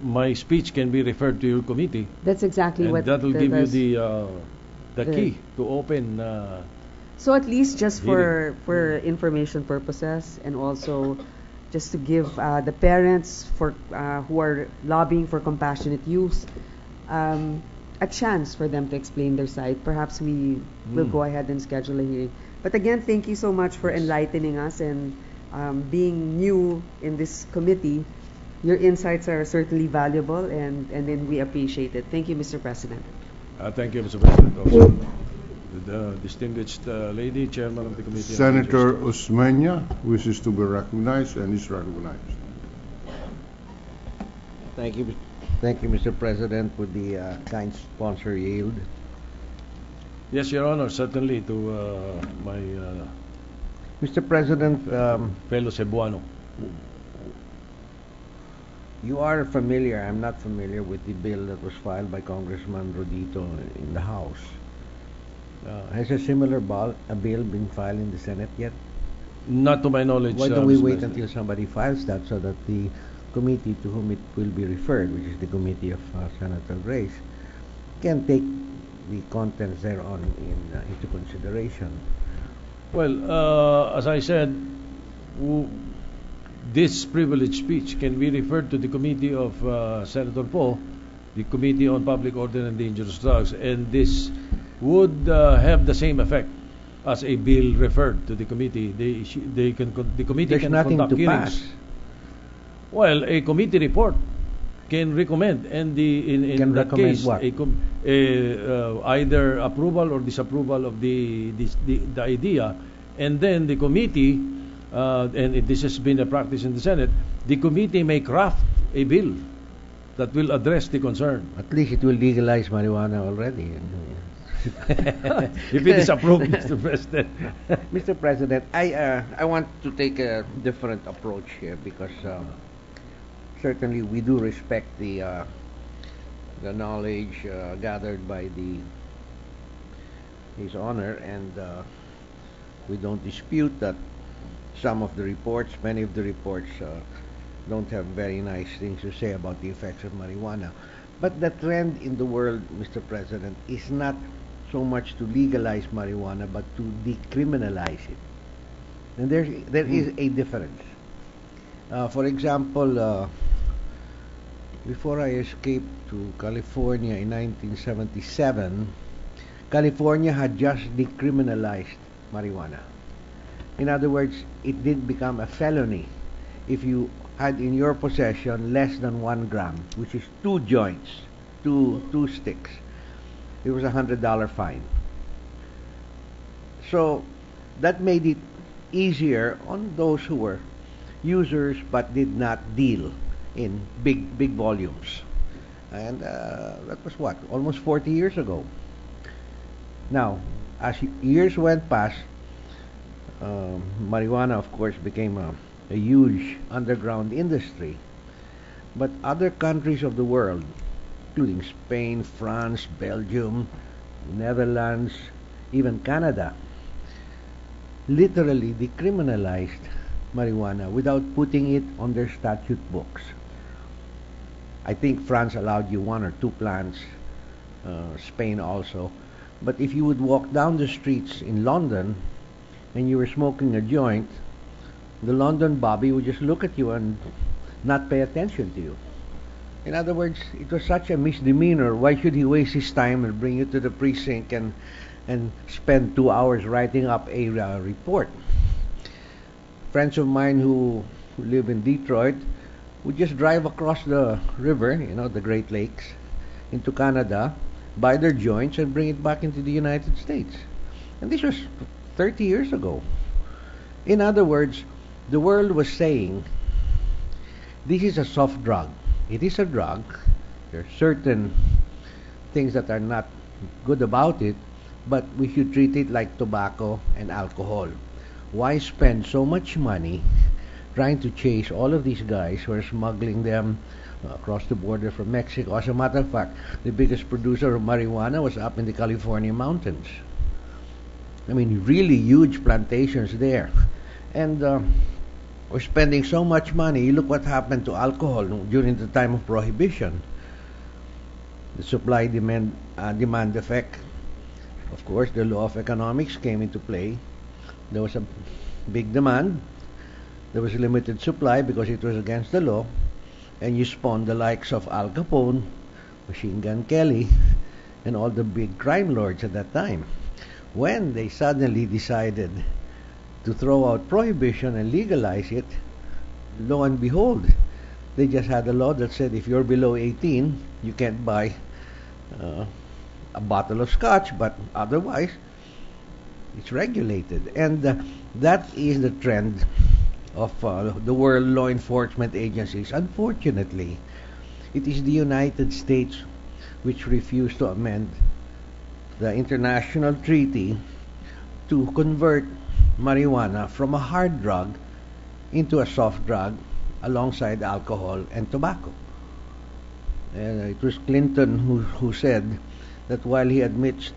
my speech can be referred to your committee. That's exactly And what that will give you the the- key to open. So at least just Hearing. for information purposes, and also just to give the parents who are lobbying for compassionate use a chance for them to explain their side. Perhaps we will go ahead and schedule a hearing. But again, thank you so much for enlightening us and being new in this committee. Your insights are certainly valuable, and then we appreciate it. Thank you, Mr. President. Thank you, Mr. President. Also, the distinguished lady, chairman of the committee. on Senator Legislation. Osmeña wishes to be recognized and is recognized. Thank you, Mr. President, for the kind sponsor yield. Yes, Your Honor, certainly to my Mr. President, fellow Cebuano. you are familiar, I'm not familiar with the bill that was filed by Congressman Rodito in the House. Has a similar a bill been filed in the Senate yet? Not to my knowledge. Why don't we Mr. wait President. until somebody files that so that the committee to whom it will be referred, which is the committee of Senator Grace, can take the contents thereon into consideration? Well, as I said, this privileged speech can be referred to the committee of Senator Poe, the Committee on Public Order and Dangerous Drugs, and this would have the same effect as a bill referred to the committee. The committee There's can nothing conduct to hearings. pass. Well, a committee report can recommend, and in Can that recommend case, what? either approval or disapproval of the idea, and then the committee, this has been a practice in the Senate, the committee may craft a bill that will address the concern. At least it will legalize marijuana already. If it is approved, Mr. President. Mr. President, I want to take a different approach here because certainly we do respect the knowledge gathered by His Honor, and we don't dispute that some of the reports, many of the reports, don't have very nice things to say about the effects of marijuana. But the trend in the world, Mr. President, is not so much to legalize marijuana, but to decriminalize it. And there is a difference. For example, before I escaped to California in 1977, California had just decriminalized marijuana. In other words, it did become a felony if you had in your possession less than 1 gram, which is 2 joints, two sticks. It was $100 fine. So that made it easier on those who were users but did not deal in big volumes. And that was what, almost 40 years ago. Now, as years went past, marijuana, of course, became a huge underground industry. But other countries of the world, including Spain, France, Belgium, Netherlands, even Canada, literally decriminalized marijuana without putting it on their statute books. I think France allowed you 1 or 2 plants, Spain also. But if you would walk down the streets in London and you were smoking a joint, the London bobby would just look at you and not pay attention to you. In other words, it was such a misdemeanor. Why should he waste his time and bring you to the precinct and spend 2 hours writing up a report? Friends of mine who live in Detroit would just drive across the river, the Great Lakes, into Canada, buy their joints, and bring it back into the United States. And this was 30 years ago. In other words, the world was saying, this is a soft drug. It is a drug. There are certain things that are not good about it, but we should treat it like tobacco and alcohol. Why spend so much money trying to chase all of these guys who are smuggling them across the border from Mexico? As a matter of fact, the biggest producer of marijuana was up in the California mountains. I mean, really huge plantations there. And we're spending so much money. You look what happened to alcohol during the time of Prohibition. The supply-demand effect. Of course, the law of economics came into play. There was a big demand. There was a limited supply because it was against the law. And you spawned the likes of Al Capone, Machine Gun Kelly, and all the big crime lords at that time. When they suddenly decided to throw out prohibition and legalize it, lo and behold, they just had a law that said if you're below 18, you can't buy a bottle of scotch, but otherwise, it's regulated. And that is the trend of the world law enforcement agencies. Unfortunately, it is the United States which refused to amend the international treaty to convert marijuana from a hard drug into a soft drug alongside alcohol and tobacco. And it was Clinton who said that while he admits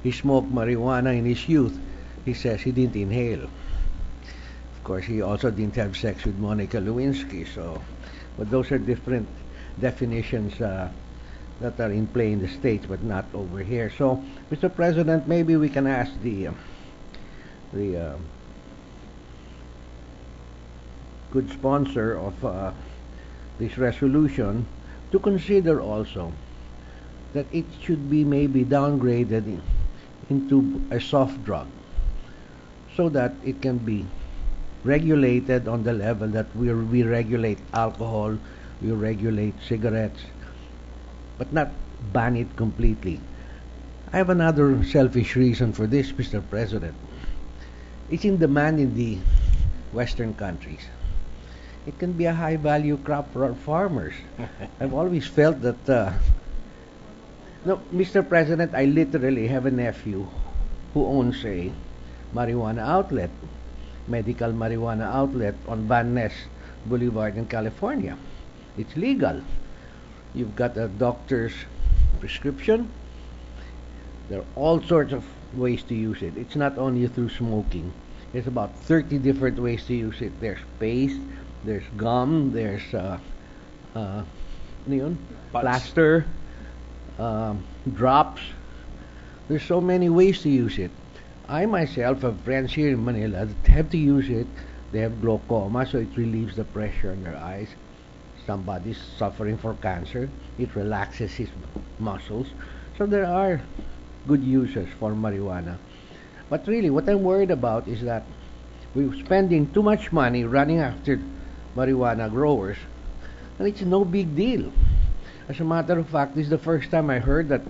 he smoked marijuana in his youth, he says he didn't inhale. Of course, he also didn't have sex with Monica Lewinsky. But those are different definitions that are in play in the States, but not over here. So, Mr. President, maybe we can ask the good sponsor of this resolution to consider also that it should be maybe downgraded into a soft drug so that it can be regulated on the level that we regulate alcohol, we regulate cigarettes, but not ban it completely. I have another selfish reason for this, Mr. President. It's in demand in the Western countries. It can be a high-value crop for our farmers. I've always felt that... No, Mr. President, I literally have a nephew who owns a marijuana outlet, medical marijuana outlet on Van Ness Boulevard in California. It's legal. You've got a doctor's prescription. There are all sorts of ways to use it. It's not only through smoking. There's about 30 different ways to use it. There's paste, there's gum, there's plaster, drops. There's so many ways to use it. I myself have friends here in Manila that have to use it. They have glaucoma, so it relieves the pressure on their eyes. Somebody's suffering for cancer. It relaxes his muscles. So there are good uses for marijuana. But really, what I'm worried about is that we're spending too much money running after marijuana growers, and it's no big deal. As a matter of fact, this is the first time I heard that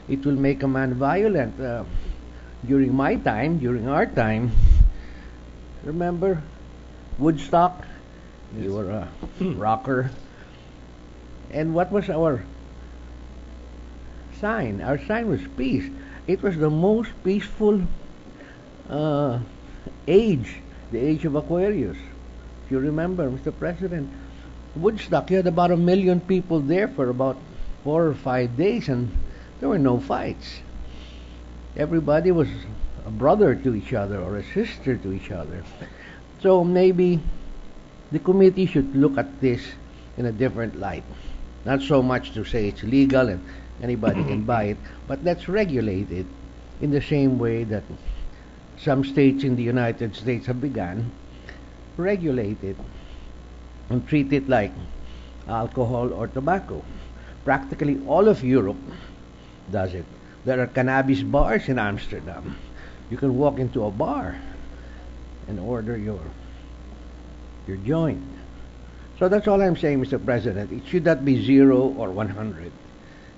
it will make a man violent. During my time, during our time, remember Woodstock? Yes. You were a rocker. And what was our sign? Our sign was peace. It was the most peaceful age, the age of Aquarius. If you remember, Mr. President, Woodstock, you had about 1 million people there for about 4 or 5 days, and there were no fights. Everybody was a brother to each other or a sister to each other. So maybe the committee should look at this in a different light. Not so much to say it's legal and anybody can buy it, but let's regulate it in the same way that some states in the United States have begun. Regulate it and treat it like alcohol or tobacco. Practically all of Europe does it. There are cannabis bars in Amsterdam. You can walk into a bar and order your joint. So that's all I'm saying, Mr. President. It should not be 0 or 100.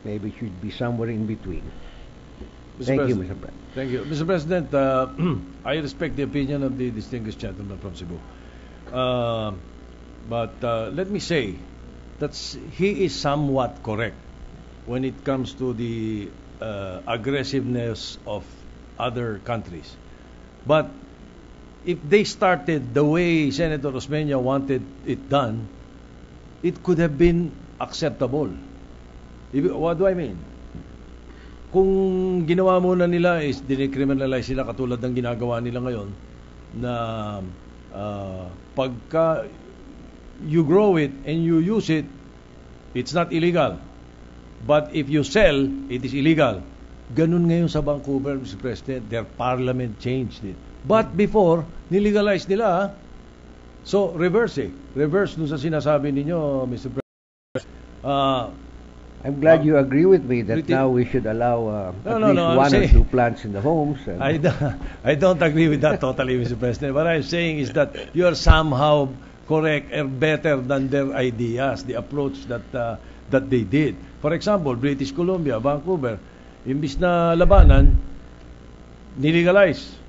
Maybe it should be somewhere in between. Thank you, Mr. President. Thank you. Mr. President, I respect the opinion of the distinguished gentleman from Cebu. But let me say that he is somewhat correct when it comes to the aggressiveness of other countries. But if they started the way Senator Osmeña wanted it done, it could have been acceptable. What do I mean? Kung ginawa muna nila is dinicriminalize sila katulad ng ginagawa nila ngayon na pagka you grow it and you use it, it's not illegal. But if you sell, it is illegal. Ganun ngayon sa Vancouver, Mr. President. Their parliament changed it. But before, nilegalize nila. So, reverse eh. Reverse dun sa sinasabi ninyo, Mr. President. I'm glad you agree with me that now we should allow at least one or two plants in the homes. I don't agree with that totally, Mr. President. What I'm saying is that you are somehow correct and better than their ideas, the approach that they did. For example, British Columbia, Vancouver, imbis na labanan, nilegalize.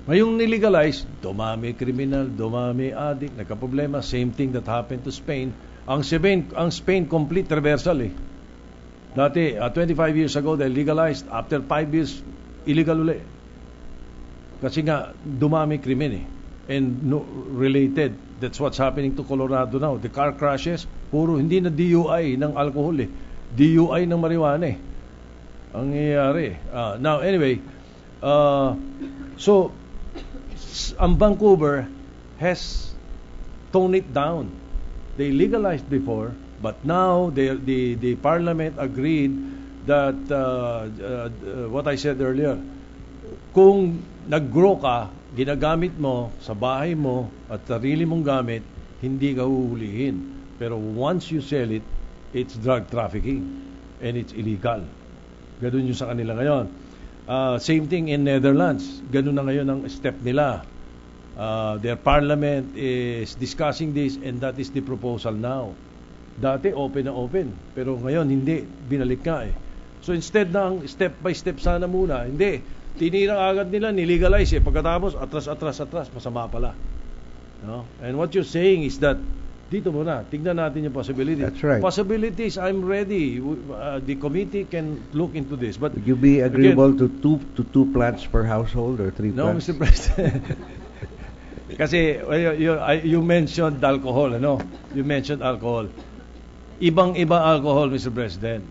Ngayong nilegalize, dumami kriminal, dumami addict, nagka-problema. Same thing that happened to Spain. Ang Spain complete reversal eh. Dati, 25 years ago, they legalized. After 5 years, illegal uli. Kasi nga, dumami krimen eh. And no, related. That's what's happening to Colorado now. The car crashes, puro hindi na DUI ng alcohol eh. DUI ng marijuana eh. Ang nangyayari. Now, anyway, so, ang Vancouver has toned it down. They legalized before, but now the parliament agreed that what I said earlier, kung nag-grow ka, ginagamit mo sa bahay mo at sarili mong gamit, hindi ka huhulihin. Pero once you sell it, it's drug trafficking and it's illegal. Ganun yung sa kanila ngayon. Same thing in Netherlands. Ganun na ngayon ang step nila. Their parliament is discussing this and that is the proposal now. Dati open na open, pero ngayon hindi, binalik nga eh. So instead ng step by step sana muna, hindi, tinira agad nila, nilegalize eh. Pagkatapos atras, masama pala. No? And what you're saying is that dito muna, tignan natin yung possibilities. That's right. Possibilities, I'm ready. The committee can look into this. But would you be agreeable again, to two plants per household or 3 plants? No, Mr. President. Kasi you mentioned alcohol, ano? You mentioned alcohol. Ibang-iba alcohol, Mr. President.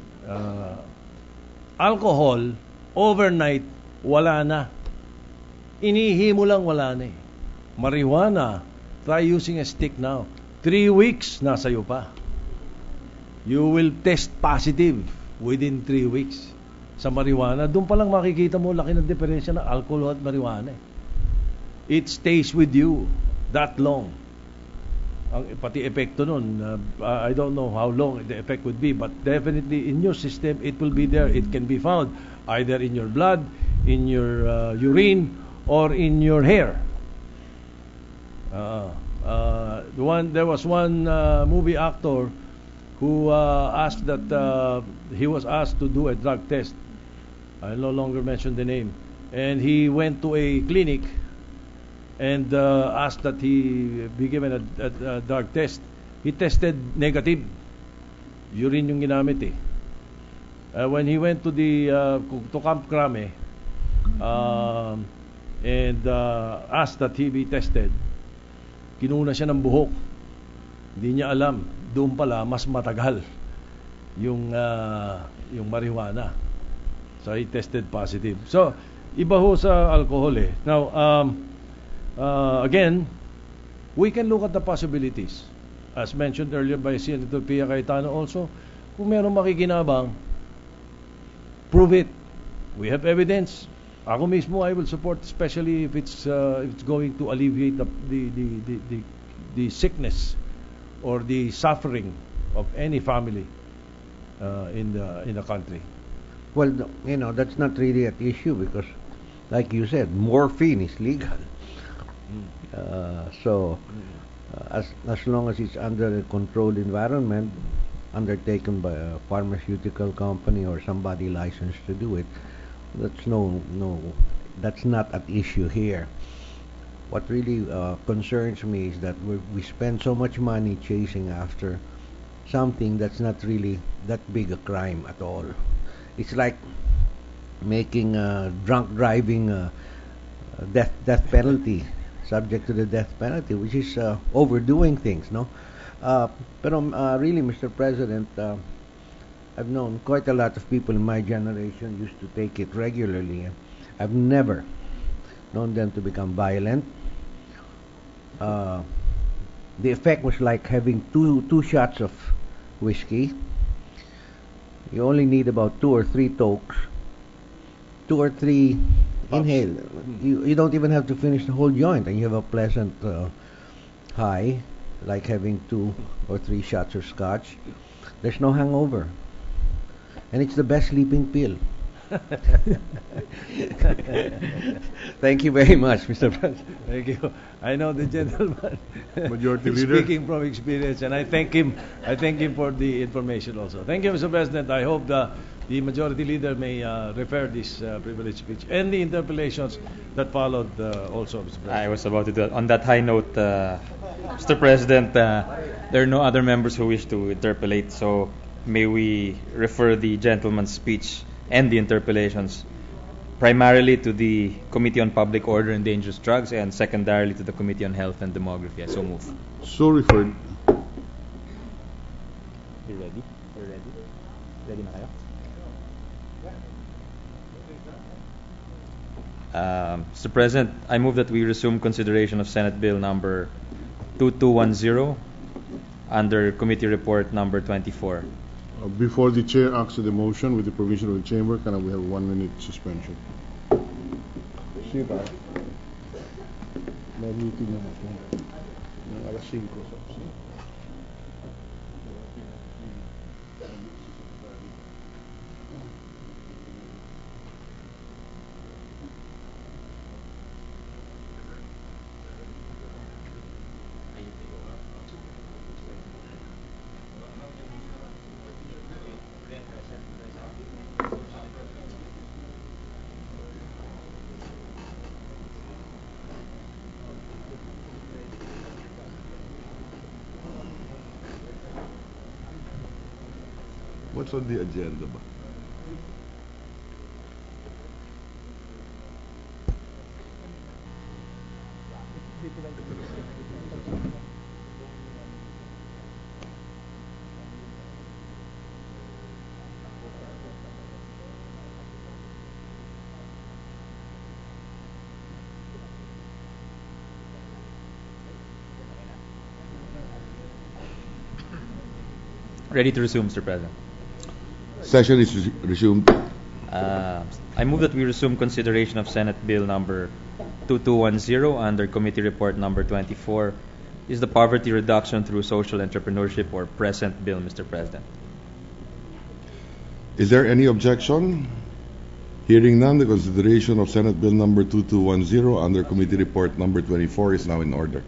Alcohol, overnight, wala na. Inihi mo lang, wala na eh. Marijuana, try using a stick now. 3 weeks, nasa iyo pa. You will test positive within 3 weeks. Sa marijuana, doon pa lang makikita mo laki ng diferensya ng alcohol at marijuana eh. It stays with you that long. Pati epekto nun, I don't know how long the effect would be, but definitely in your system, it will be there. It can be found either in your blood, in your urine, or in your hair. There was one movie actor who asked that he was asked to do a drug test. I no longer mention the name. And he went to a clinic and asked that he be given a drug test. He tested negative. Urine yung ginamit eh. When he went to Camp Crame and asked that he be tested, kinuna siya ng buhok. Hindi niya alam, doon pala mas matagal yung marijuana. So he tested positive. So iba ho sa alcohol eh. Now again, we can look at the possibilities. As mentioned earlier by Senator Pia Cayetano also, kung merong makikinabang, prove it. We have evidence. Ako mismo, I will support, especially if it's going to alleviate the sickness or the suffering of any family in the country. Well, that's not really at issue because, like you said, morphine is legal. So as long as it's under a controlled environment, undertaken by a pharmaceutical company or somebody licensed to do it, that's not at issue here. What really concerns me is that we spend so much money chasing after something that's not really that big a crime at all. It's like making drunk driving death penalty, subject to the death penalty, which is overdoing things, no? Really, Mr. President, I've known quite a lot of people in my generation used to take it regularly. I've never known them to become violent. The effect was like having two shots of whiskey. You only need about 2 or 3 tokes, 2 or 3 inhale. You don't even have to finish the whole joint, and you have a pleasant high, like having 2 or 3 shots of scotch. There's no hangover, and it's the best sleeping pill. Thank you very much, Mr. President. Thank you. I know the gentleman Majority is Leader. speaking from experience, and I thank him for the information also. Thank you, Mr. President. I hope the Majority Leader may refer this privilege speech and the interpellations that followed also, Mr. President. I was about to do that. On that high note, Mr. President, there are no other members who wish to interpellate, so may we refer the gentleman's speech and the interpellations primarily to the Committee on Public Order and Dangerous Drugs and secondarily to the Committee on Health and Demography. I so move. So referred. You ready? Ready na kayo? Mr. President, I move that we resume consideration of Senate Bill number 2210 under Committee Report number 24. Before the chair acts to the motion, with the permission of the chamber, can we have a 1-minute suspension? Sira. May meeting naman po. Alas 5. What's on the agenda ba? Ready to resume, Mr. President. Session is resumed. I move that we resume consideration of Senate Bill number 2210 under Committee Report number 24. Is the Poverty Reduction through Social Entrepreneurship or present bill, Mr. President? Is there any objection? Hearing none, the consideration of Senate Bill number 2210 under Committee Report number 24 is now in order.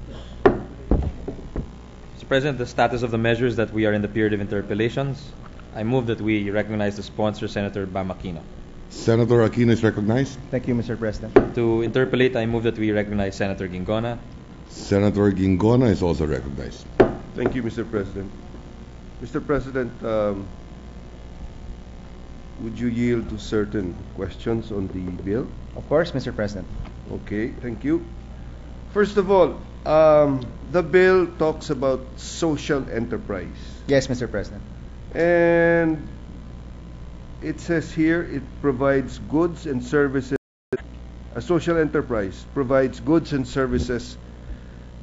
Mr. President, the status of the measures that we are in the period of interpellations. I move that we recognize the sponsor, Senator Bam Aquino. Senator Aquino is recognized. Thank you, Mr. President. To interpellate, I move that we recognize Senator Gingona. Senator Gingona is also recognized. Thank you, Mr. President. Mr. President, would you yield to certain questions on the bill? Of course, Mr. President. Okay, thank you. First of all, the bill talks about social enterprise. Yes, Mr. President. And it says here it provides goods and services. A social enterprise provides goods and services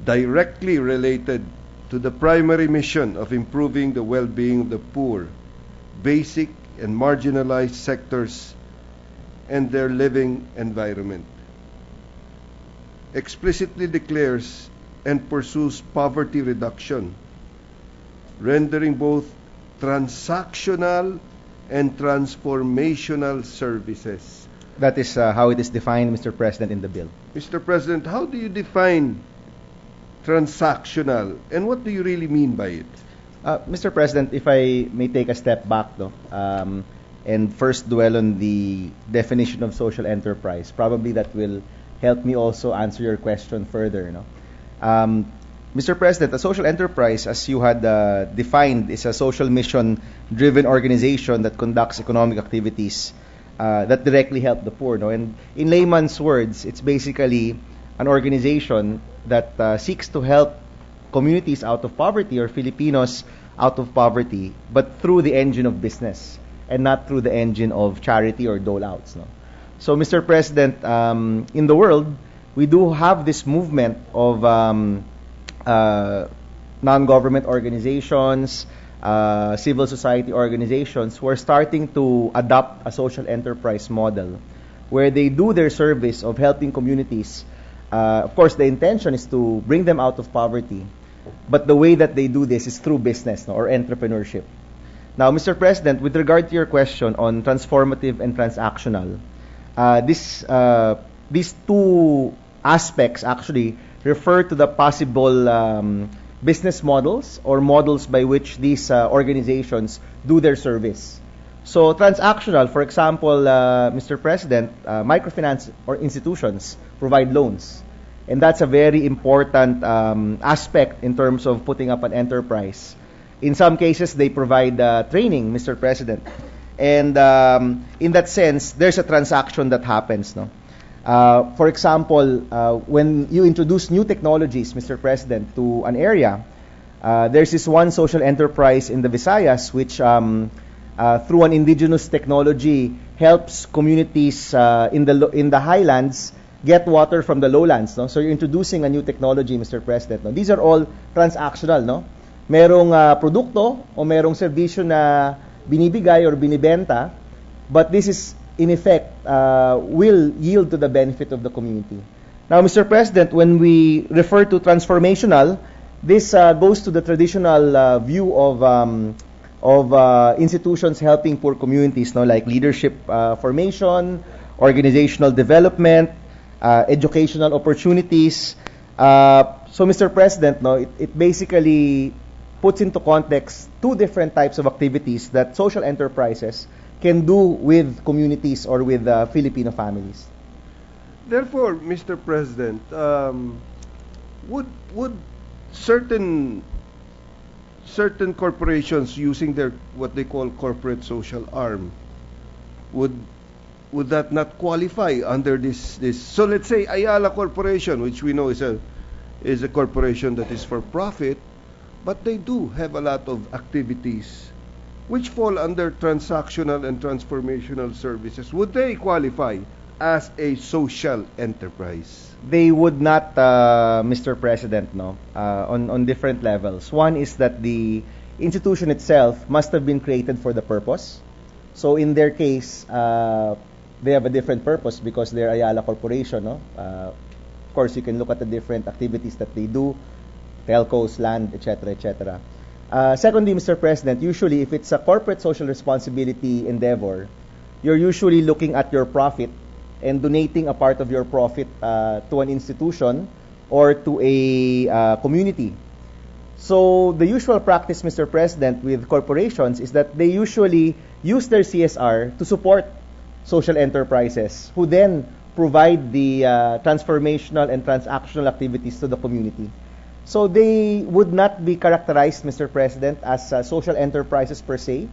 directly related to the primary mission of improving the well-being of the poor, basic and marginalized sectors, and their living environment. Explicitly declares and pursues poverty reduction, rendering both transactional and transformational services. That is how it is defined, Mr. President, in the bill. Mr. President, how do you define transactional, and what do you really mean by it? Mr. President, if I may take a step back, and first dwell on the definition of social enterprise, probably that will help me also answer your question further. Mr. President, a social enterprise, as you had defined, is a social mission-driven organization that conducts economic activities that directly help the poor. And in layman's words, it's basically an organization that seeks to help communities out of poverty or Filipinos out of poverty, but through the engine of business and not through the engine of charity or dole-outs. So, Mr. President, in the world, we do have this movement of non-government organizations, civil society organizations who are starting to adopt a social enterprise model where they do their service of helping communities. Of course, the intention is to bring them out of poverty, but the way that they do this is through business or entrepreneurship. Now, Mr. President, with regard to your question on transformative and transactional, these two aspects actually refer to the possible business models or models by which these organizations do their service. So transactional, for example, Mr. President, microfinance or institutions provide loans. And that's a very important aspect in terms of putting up an enterprise. In some cases, they provide training, Mr. President. And in that sense, there's a transaction that happens. For example, when you introduce new technologies, Mr. President, to an area, there's this one social enterprise in the Visayas which, through an indigenous technology, helps communities in the highlands get water from the lowlands. So you're introducing a new technology, Mr. President. These are all transactional. Merong produkto o merong serbisyo na binibigay or binibenta, but this is in effect will yield to the benefit of the community. Now, Mr. President, when we refer to transformational, this goes to the traditional view of institutions helping poor communities, like leadership formation, organizational development, educational opportunities. So, Mr. President, it basically puts into context two different types of activities that social enterprises can do with communities or with Filipino families. Therefore, Mr. President, would certain corporations using their what they call corporate social arm would that not qualify under this? So let's say Ayala Corporation, which we know is a corporation that is for profit, but they do have a lot of activities which fall under transactional and transformational services. Would they qualify as a social enterprise? They would not, Mr. President, on different levels. One is that the institution itself must have been created for the purpose. So in their case, they have a different purpose because they're Ayala Corporation. Of course, you can look at the different activities that they do, telcos, land, etc., etc. Secondly, Mr. President, usually if it's a corporate social responsibility endeavor, you're usually looking at your profit and donating a part of your profit to an institution or to a community. So the usual practice, Mr. President, with corporations is that they usually use their CSR to support social enterprises who then provide the transformational and transactional activities to the community. So they would not be characterized, Mr. President, as social enterprises per se,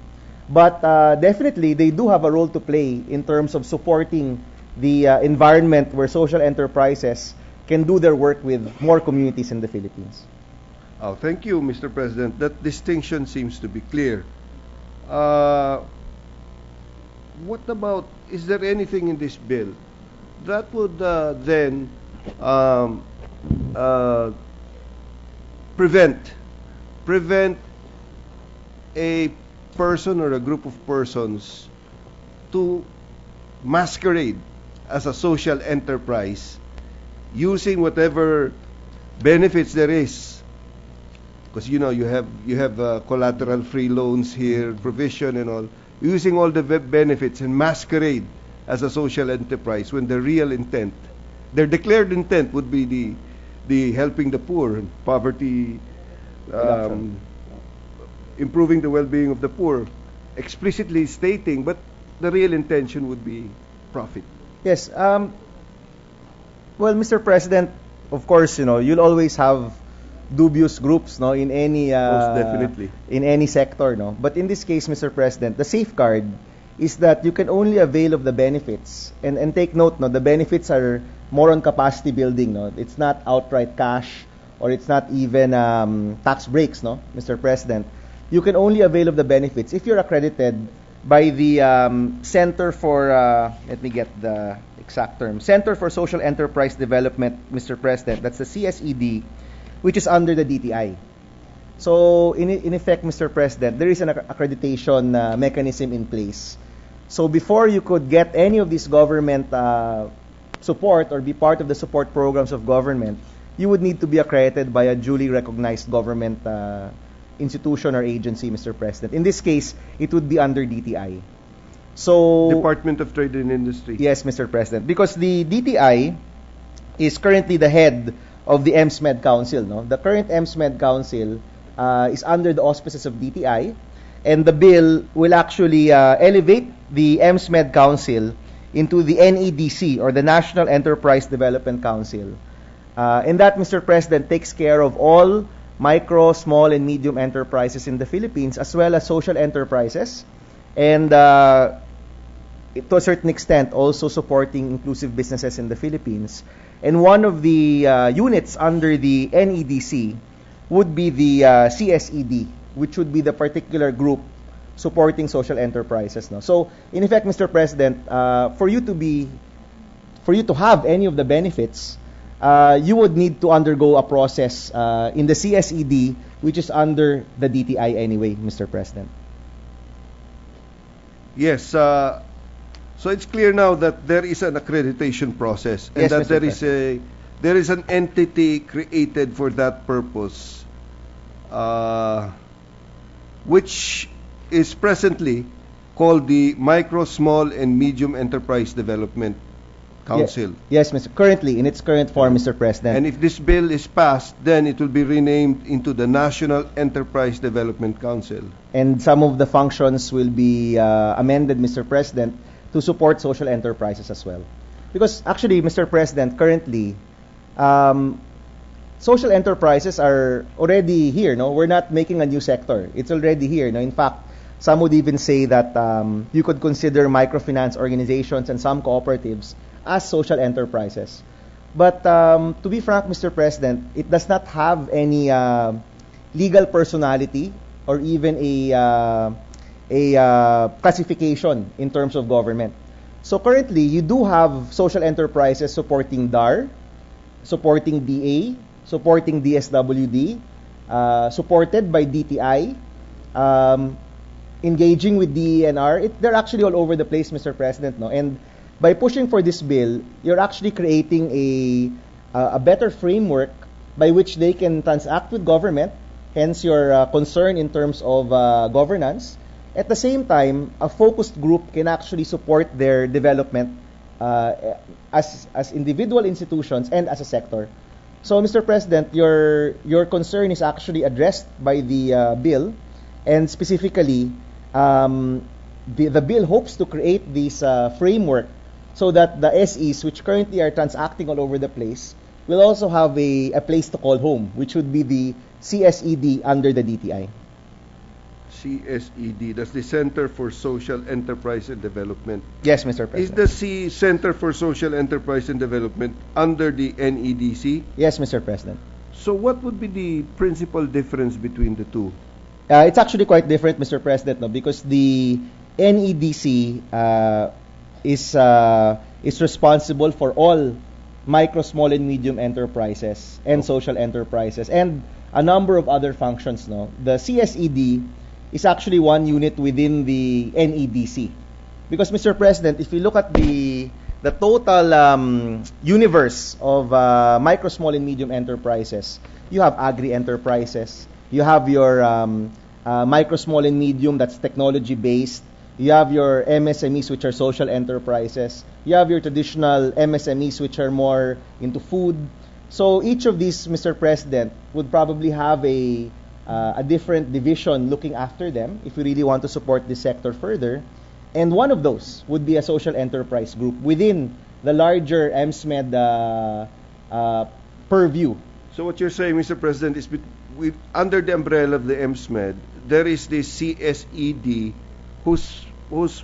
but definitely they do have a role to play in terms of supporting the environment where social enterprises can do their work with more communities in the Philippines. Oh, thank you, Mr. President. That distinction seems to be clear. What about, is there anything in this bill that would then prevent a person or a group of persons to masquerade as a social enterprise using whatever benefits there is? Because you have collateral free loans here, provision and all, using all the benefits and masquerade as a social enterprise when the real intent, their declared intent, would be the helping the poor, poverty, improving the well-being of the poor, explicitly stating, but the real intention would be profit. Yes. Well, Mr. President, of course, you'll always have dubious groups, no, in any Most definitely. in any sector, no. But in this case, Mr. President, the safeguard is that you can only avail of the benefits, and take note, no, the benefits are more on capacity building, no. It's not outright cash, or it's not even tax breaks, no, Mr. President. You can only avail of the benefits if you're accredited by the Center for, let me get the exact term, Center for Social Enterprise Development, Mr. President. That's the CSED, which is under the DTI. So, in effect, Mr. President, there is an accreditation mechanism in place. So, before you could get any of this government support or be part of the support programs of government, you would need to be accredited by a duly recognized government institution or agency, Mr. President. In this case, it would be under DTI. So, Department of Trade and Industry. Yes, Mr. President. Because the DTI is currently the head of the EMSMED Council. No? The current EMSMED Council is under the auspices of DTI, and the bill will actually elevate the EMSMED Council into the NEDC, or the National Enterprise Development Council. And that, Mr. President, takes care of all micro, small, and medium enterprises in the Philippines, as well as social enterprises, and to a certain extent also supporting inclusive businesses in the Philippines. And one of the units under the NEDC would be the CSED, which would be the particular group supporting social enterprises. No? So, in effect, Mr. President, for you to have any of the benefits, you would need to undergo a process in the CSED, which is under the DTI anyway, Mr. President. Yes. So it's clear now that there is an accreditation process, and Yes, that Mr. there is an entity created for that purpose, which is presently called the Micro, Small, and Medium Enterprise Development Council. Yes, Mr. Currently, in its current form, Mr. President. And if this bill is passed, then it will be renamed into the National Enterprise Development Council. And some of the functions will be amended, Mr. President, to support social enterprises as well. Because actually, Mr. President, currently, social enterprises are already here. No, we're not making a new sector. It's already here. No, in fact, some would even say that you could consider microfinance organizations and some cooperatives as social enterprises. But to be frank, Mr. President, it does not have any legal personality or even a classification in terms of government. So currently, you do have social enterprises supporting DAR, supporting DA, supporting DSWD, supported by DTI, engaging with DENR. They're actually all over the place, Mr. President. No? And by pushing for this bill, you're actually creating a better framework by which they can transact with government, hence your concern in terms of governance. At the same time, a focused group can actually support their development as individual institutions and as a sector. So, Mr. President, your concern is actually addressed by the bill, and specifically, the bill hopes to create this framework so that the SEs, which currently are transacting all over the place, will also have a place to call home, which would be the CSED under the DTI. CSED, that's the Center for Social Enterprise and Development. Yes, Mr. President. Is the Center for Social Enterprise and Development under the NEDC? Yes, Mr. President. So what would be the principal difference between the two? It's actually quite different, Mr. President, no, because the NEDC is responsible for all micro, small, and medium enterprises and social enterprises and a number of other functions. No, the CSED is actually one unit within the NEDC, because, Mr. President, if you look at the total universe of micro, small, and medium enterprises, you have agri enterprises, you have your micro, small, and medium that's technology based. You have your MSMEs, which are social enterprises. You have your traditional MSMEs, which are more into food. So each of these, Mr. President, would probably have a different division looking after them if we really want to support this sector further. And one of those would be a social enterprise group within the larger MSMED purview. So what you're saying, Mr. President, is under the umbrella of the MSMED, there is this CSED whose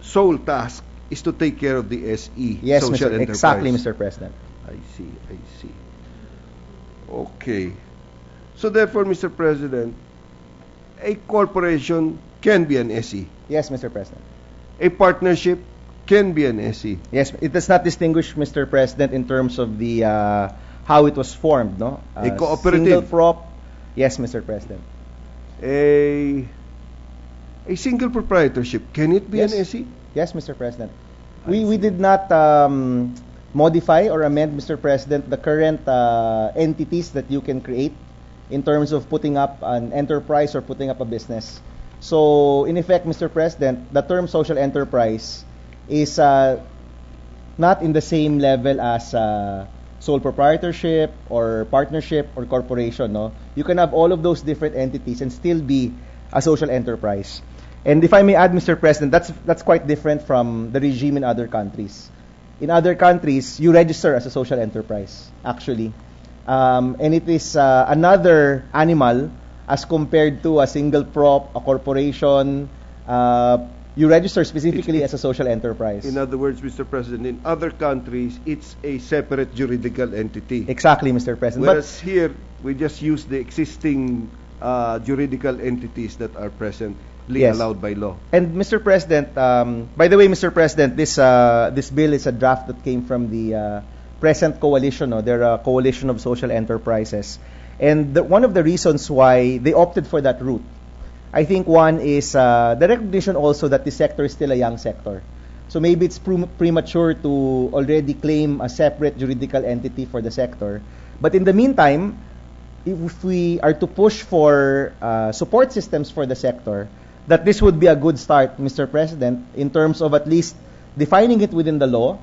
sole task is to take care of the SE, Yes, social enterprise. Exactly, Mr. President. I see. Okay. So therefore, Mr. President, a corporation can be an SE. Yes, Mr. President. A partnership can be an SE. Yes, it does not distinguish, Mr. President, in terms of the how it was formed, no? A cooperative. Single prop. Yes, Mr. President. A single proprietorship, can it be Yes. an SE? Yes, Mr. President. We did not modify or amend, Mr. President, the current entities that you can create in terms of putting up an enterprise or putting up a business. So, in effect, Mr. President, the term social enterprise is not in the same level as sole proprietorship or partnership or corporation. No, you can have all of those different entities and still be a social enterprise. And if I may add, Mr. President, that's quite different from the regime in other countries. In other countries, you register as a social enterprise, actually. And it is another animal as compared to a single prop, a corporation. You register specifically as a social enterprise. In other words, Mr. President, in other countries, it's a separate juridical entity. Exactly, Mr. President. Whereas here, we just use the existing juridical entities that are presently allowed by law. And Mr. President, by the way, Mr. President, this bill is a draft that came from the present coalition. No? They're a coalition of social enterprises. And one of the reasons why they opted for that route, I think one is the recognition also that this sector is still a young sector. So maybe it's premature to already claim a separate juridical entity for the sector. But in the meantime, if we are to push for support systems for the sector, that this would be a good start, Mr. President, in terms of at least defining it within the law,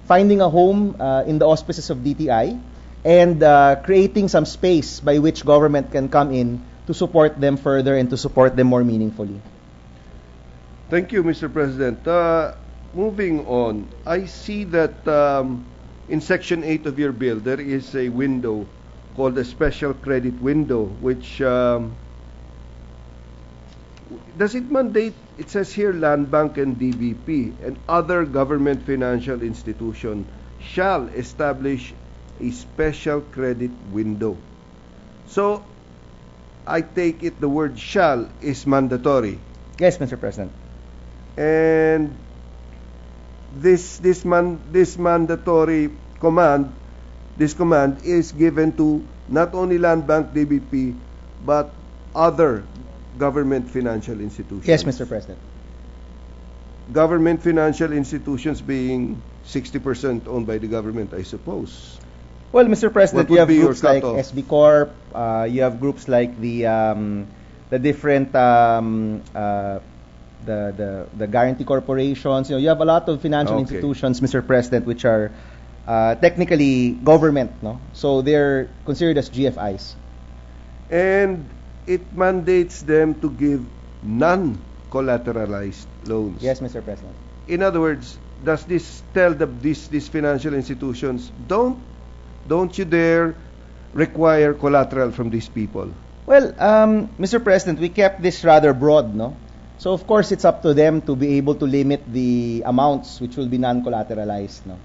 finding a home in the auspices of DTI, and creating some space by which government can come in to support them further and to support them more meaningfully. Thank you, Mr. President. Moving on, I see that in Section 8 of your bill, there is a window called a special credit window, which does it mandate, it says here, Land Bank and DBP and other government financial institution shall establish a special credit window. So, I take it the word shall is mandatory. Yes, Mr. President. And this mandatory command, this command is given to not only Land Bank, DBP, but other government financial institutions. Yes, Mr. President. Government financial institutions being 60% owned by the government, I suppose. Well, Mr. President, What you have would be your groups like cutoff? SB Corp, you have groups like the different the guarantee corporations. You have a lot of financial Okay. institutions, Mr. President, which are technically government, no? So they're considered as GFIs. And it mandates them to give non-collateralized loans. Yes, Mr. President. In other words, does this tell these financial institutions, don't you dare require collateral from these people? Well, Mr. President, we kept this rather broad, no? So of course it's up to them to be able to limit the amounts which will be non-collateralized, no?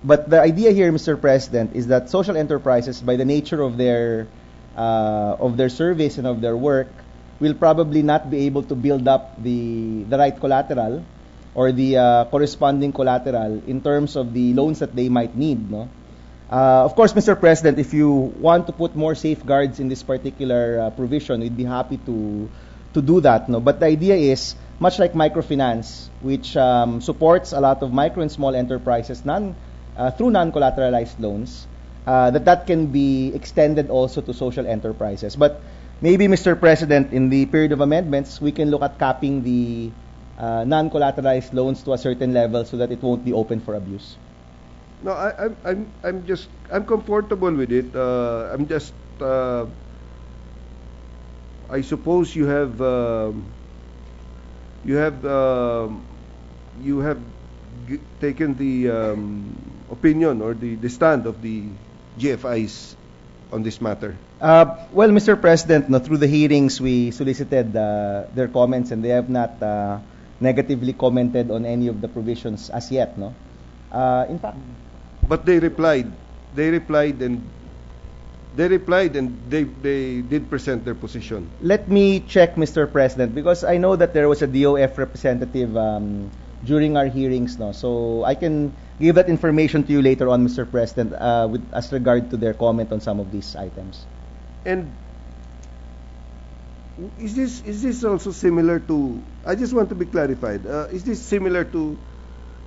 But the idea here, Mr. President, is that social enterprises, by the nature of their service and of their work, will probably not be able to build up the right collateral or the corresponding collateral in terms of the loans that they might need, no? Of course, Mr. President, if you want to put more safeguards in this particular provision, we'd be happy to do that, no? But the idea is, much like microfinance, which supports a lot of micro and small enterprises through non-collateralized loans, that can be extended also to social enterprises. But maybe, Mr. President, in the period of amendments, we can look at capping the non-collateralized loans to a certain level so that it won't be open for abuse. No, I'm comfortable with it. I suppose you have taken the opinion or the stand of the GFIs on this matter. Well, Mr. President, no, through the hearings, we solicited their comments, and they have not negatively commented on any of the provisions as yet. No, in fact. But they replied. They did present their position. Let me check, Mr. President, because I know that there was a DOF representative during our hearings, no. So I can give that information to you later on, Mr. President, as regard to their comment on some of these items. And is this also similar to? I just want to be clarified. Is this similar to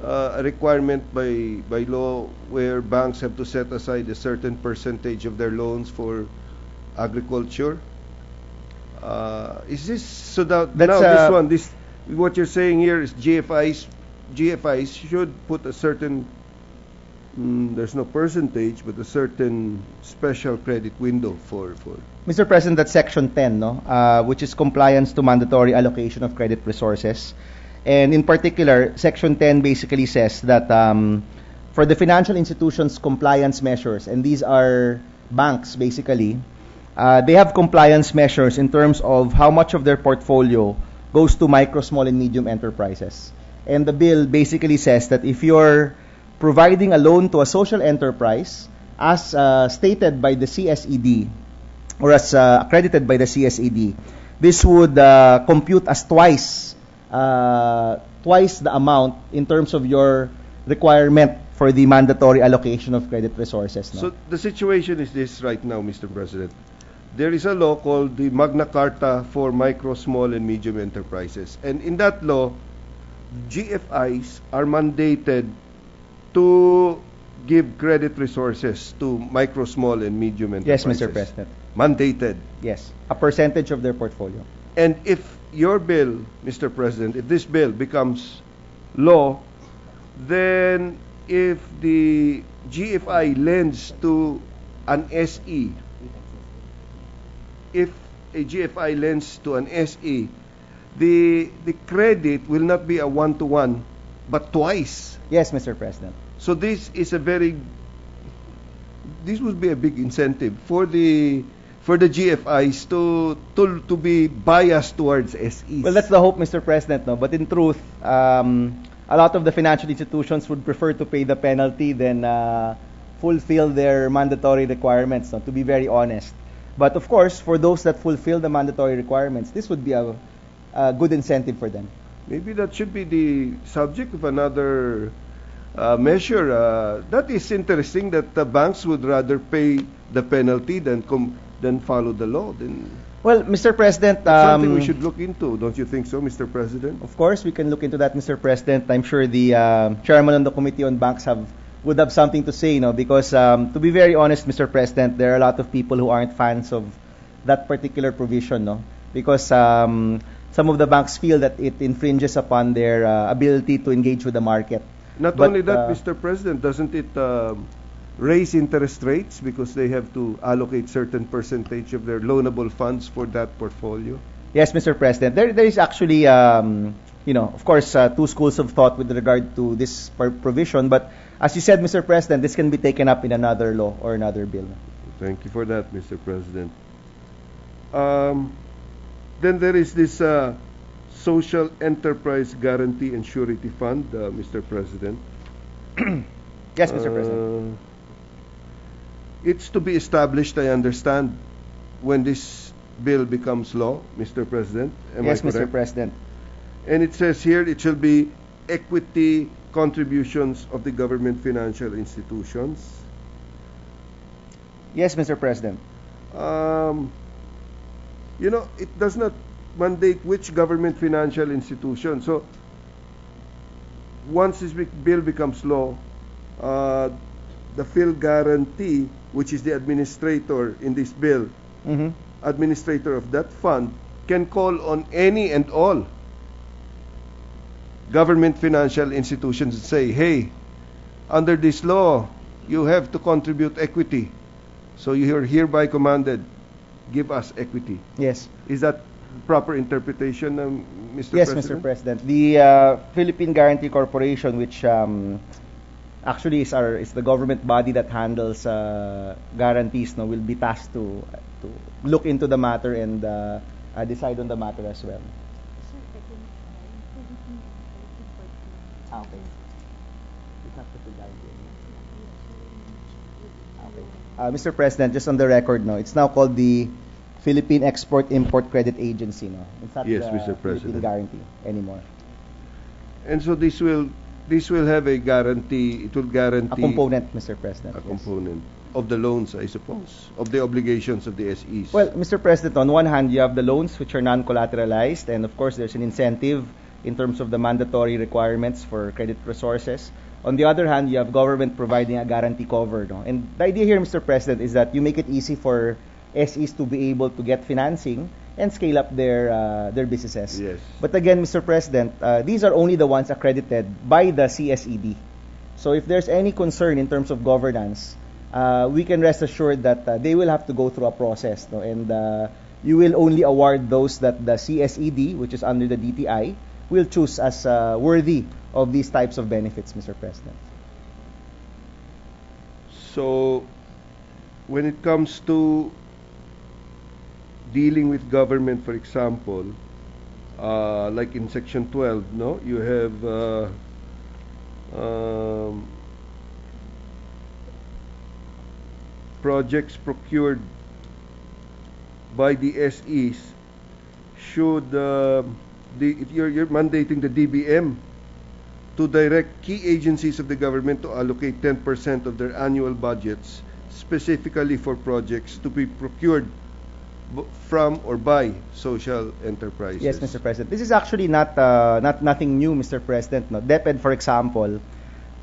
a requirement by law where banks have to set aside a certain percentage of their loans for agriculture? Is this so that now this what you're saying here is GFIs should put a certain there's no percentage but a certain special credit window for Mr. President, that's Section 10, no, which is compliance to mandatory allocation of credit resources. And in particular, Section 10 basically says that for the financial institutions' compliance measures, and these are banks basically, they have compliance measures in terms of how much of their portfolio goes to micro, small, and medium enterprises. And the bill basically says that if you're providing a loan to a social enterprise, as stated by the CSED, or as accredited by the CSED, this would compute as twice the amount in terms of your requirement for the mandatory allocation of credit resources. No? So the situation is this right now, Mr. President. There is a law called the Magna Carta for Micro, Small, and Medium Enterprises. And in that law, GFIs are mandated to give credit resources to micro, small, and medium enterprises. Yes, Mr. President. Mandated. Yes, a percentage of their portfolio. And if your bill, Mr. President, if this bill becomes law, then if the GFI lends to an SE, if a GFI lends to an SE, the credit will not be a one-to-one, but twice. Yes, Mr. President. So this would be a big incentive for the GFIs to be biased towards SEs. Well, that's the hope, Mr. President, no? But in truth, a lot of the financial institutions would prefer to pay the penalty than fulfill their mandatory requirements, no? To be very honest. But of course, for those that fulfill the mandatory requirements, this would be a good incentive for them. Maybe that should be the subject of another measure. That is interesting that the banks would rather pay the penalty than follow the law. Well, Mr. President, something we should look into, don't you think so, Mr. President? Of course, we can look into that, Mr. President. I'm sure the chairman on the Committee on Banks would have something to say, because to be very honest, Mr. President, there are a lot of people who aren't fans of that particular provision, because some of the banks feel that it infringes upon their ability to engage with the market. Not only that, Mr. President, doesn't it raise interest rates because they have to allocate certain percentage of their loanable funds for that portfolio? Yes, Mr. President. There is actually, of course, two schools of thought with regard to this provision. But as you said, Mr. President, this can be taken up in another law or another bill. Thank you for that, Mr. President. Then there is this Social Enterprise Guarantee and Surety Fund, Mr. President. Yes, Mr. President. It's to be established, I understand, when this bill becomes law, Mr. President. Yes, Mr. President. And it says here it shall be equity contributions of the government financial institutions. Yes, Mr. President. It does not mandate which government financial institution. So, once this bill becomes law, the Phil Guarantee, which is the administrator in this bill, administrator of that fund, can call on any and all government financial institutions and say, hey, under this law, you have to contribute equity. So you are hereby commanded, give us equity. Yes. Is that proper interpretation, Mr. Yes, President? Mr. President. The Philippine Guarantee Corporation, which actually is the government body that handles guarantees, will be tasked to look into the matter and decide on the matter as well. Okay. Mr. President, just on the record, it's now called the Philippine Export-Import Credit Agency. It's not Yes, the Mr. President. Philippine Guarantee anymore. And so this will have a guarantee. It will guarantee A component, Mr. President. a yes. component of the loans, I suppose, of the obligations of the SEs. Well, Mr. President, on one hand, you have the loans which are non-collateralized, and of course, there's an incentive in terms of the mandatory requirements for credit resources. On the other hand, you have government providing a guarantee cover. And the idea here, Mr. President, is that you make it easy for SEs to be able to get financing and scale up their businesses. Yes. But again, Mr. President, these are only the ones accredited by the CSED. So if there's any concern in terms of governance, we can rest assured that they will have to go through a process. And you will only award those that the CSED, which is under the DTI, will choose as worthy of these types of benefits, Mr. President. So, when it comes to dealing with government, for example, like in Section 12, you have projects procured by the SEs should you're mandating the DBM to direct key agencies of the government to allocate 10% of their annual budgets specifically for projects to be procured from or by social enterprises. Yes, Mr. President. This is actually not nothing new, Mr. President. DepEd, for example,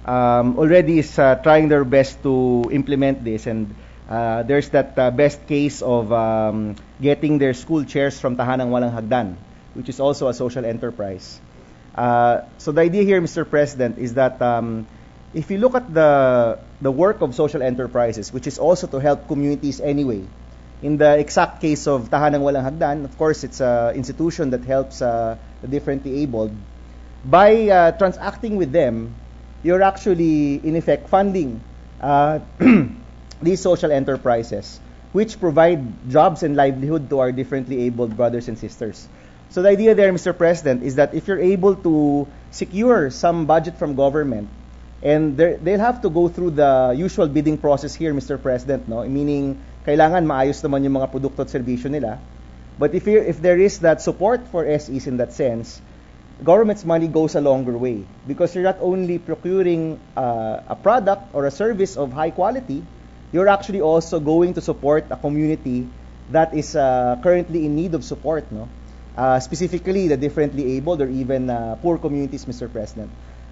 already is trying their best to implement this, and there's that best case of getting their school chairs from Tahanang Walang Hagdan, which is also a social enterprise. So the idea here, Mr. President, is that if you look at the work of social enterprises, which is also to help communities anyway, in the exact case of Tahanang Walang Hagdan, of course, it's an institution that helps the differently abled. By transacting with them, you're actually, in effect, funding these social enterprises, which provide jobs and livelihood to our differently abled brothers and sisters. So the idea there, Mr. President, is that if you're able to secure some budget from government, and they'll have to go through the usual bidding process here, Mr. President, meaning kailangan maayos naman yung mga produkto at serbisyo nila. But if there is that support for SEs in that sense, government's money goes a longer way, because you're not only procuring a product or a service of high quality, you're actually also going to support a community that is currently in need of support, specifically the differently abled or even poor communities, Mr. President.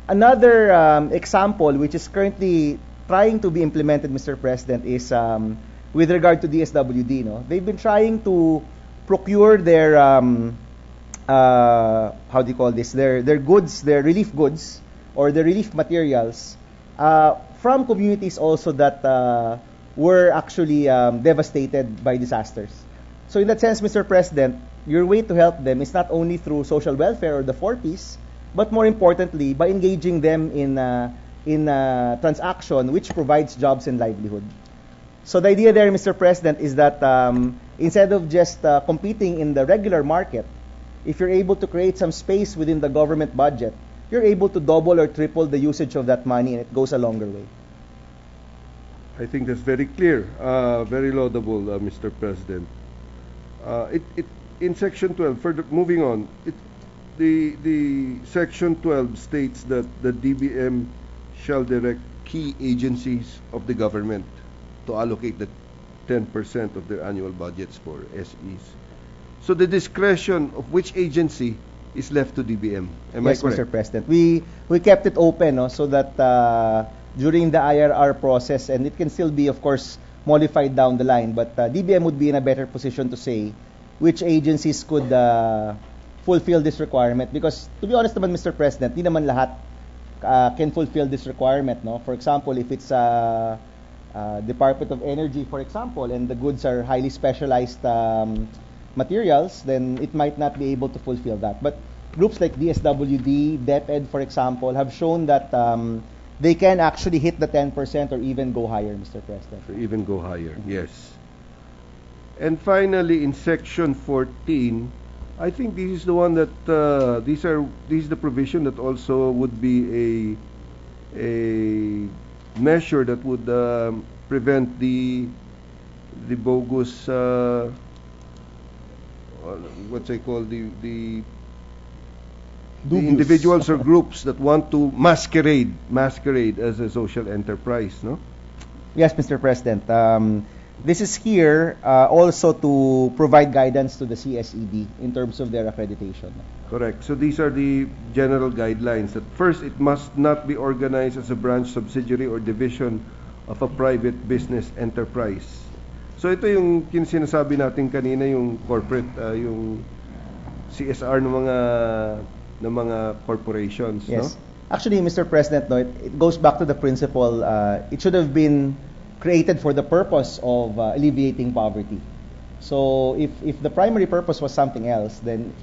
Another example which is currently trying to be implemented, Mr. President, is with regard to DSWD. They've been trying to procure their how do you call this? Their goods, their relief goods or the relief materials from communities also that were actually devastated by disasters. So in that sense, Mr. President, your way to help them is not only through social welfare or the 4Ps, but more importantly, by engaging them in transaction which provides jobs and livelihood. So the idea there, Mr. President, is that instead of just competing in the regular market, if you're able to create some space within the government budget, you're able to double or triple the usage of that money, and it goes a longer way. I think that's very clear, very laudable, Mr. President. In Section 12, moving on, the Section 12 states that the DBM shall direct key agencies of the government to allocate the 10% of their annual budgets for SEs. So the discretion of which agency is left to DBM. Am I correct? Yes, Mr. President. We kept it open so that during the IRR process, and it can still be, of course, modified down the line, but DBM would be in a better position to say which agencies could fulfill this requirement. Because, to be honest naman, Mr. President, di naman lahat can fulfill this requirement. No, for example, if it's Department of Energy, for example, and the goods are highly specialized materials, then it might not be able to fulfill that. But groups like DSWD, DepEd, for example, have shown that they can actually hit the 10% or even go higher, Mr. President. Or even go higher, yes. And finally, in section 14, I think this is the one that this is the provision that also would be a measure that would prevent the bogus what they call the individuals or groups that want to masquerade as a social enterprise, no? Yes, Mr. President. This is here also to provide guidance to the CSED in terms of their accreditation. Correct. So these are the general guidelines. That first, it must not be organized as a branch, subsidiary, or division of a private business enterprise. So ito yung sinasabi natin kanina, yung corporate, yung CSR ng mga corporations, yes. No? Actually, Mr. President, no, it goes back to the principle. It should have been created for the purpose of alleviating poverty. So if the primary purpose was something else, then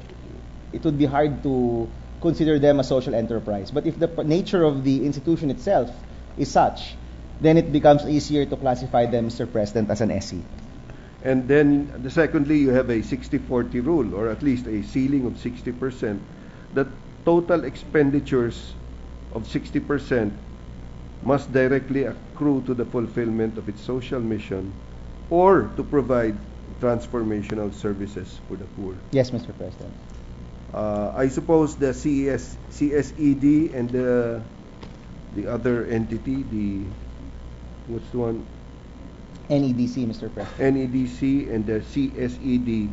it would be hard to consider them a social enterprise. But if the nature of the institution itself is such, then it becomes easier to classify them, Mr. President, as an SE. And then, secondly, you have a 60-40 rule, or at least a ceiling of 60%, that total expenditures of 60% must directly accrue to the fulfillment of its social mission or to provide transformational services for the poor. Yes, Mr. President. I suppose the CSED and the other entity, what's the one? NEDC, Mr. President. NEDC and the CSED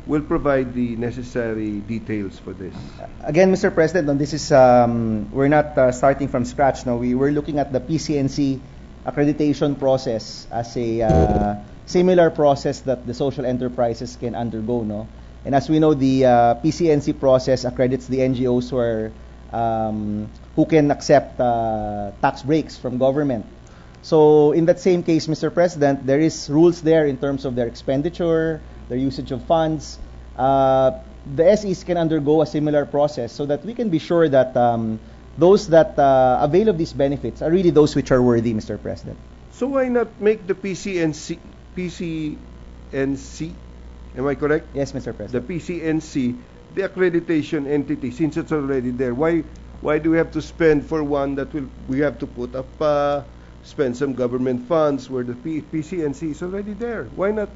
will provide the necessary details for this. Again, Mr. President, no, this is we're not starting from scratch. No, we were looking at the PCNC accreditation process as a similar process that the social enterprises can undergo. No, and as we know, the PCNC process accredits the NGOs who can accept tax breaks from government. So in that same case, Mr. President, there is rules there in terms of their expenditure, their usage of funds. The SEs can undergo a similar process so that we can be sure that those that avail of these benefits are really those which are worthy, Mr. President. So why not make the PCNC, am I correct? Yes, Mr. President. The PCNC, the accreditation entity, since it's already there. Why do we have to spend for one that we have to put up, spend some government funds where the PCNC is already there? Why not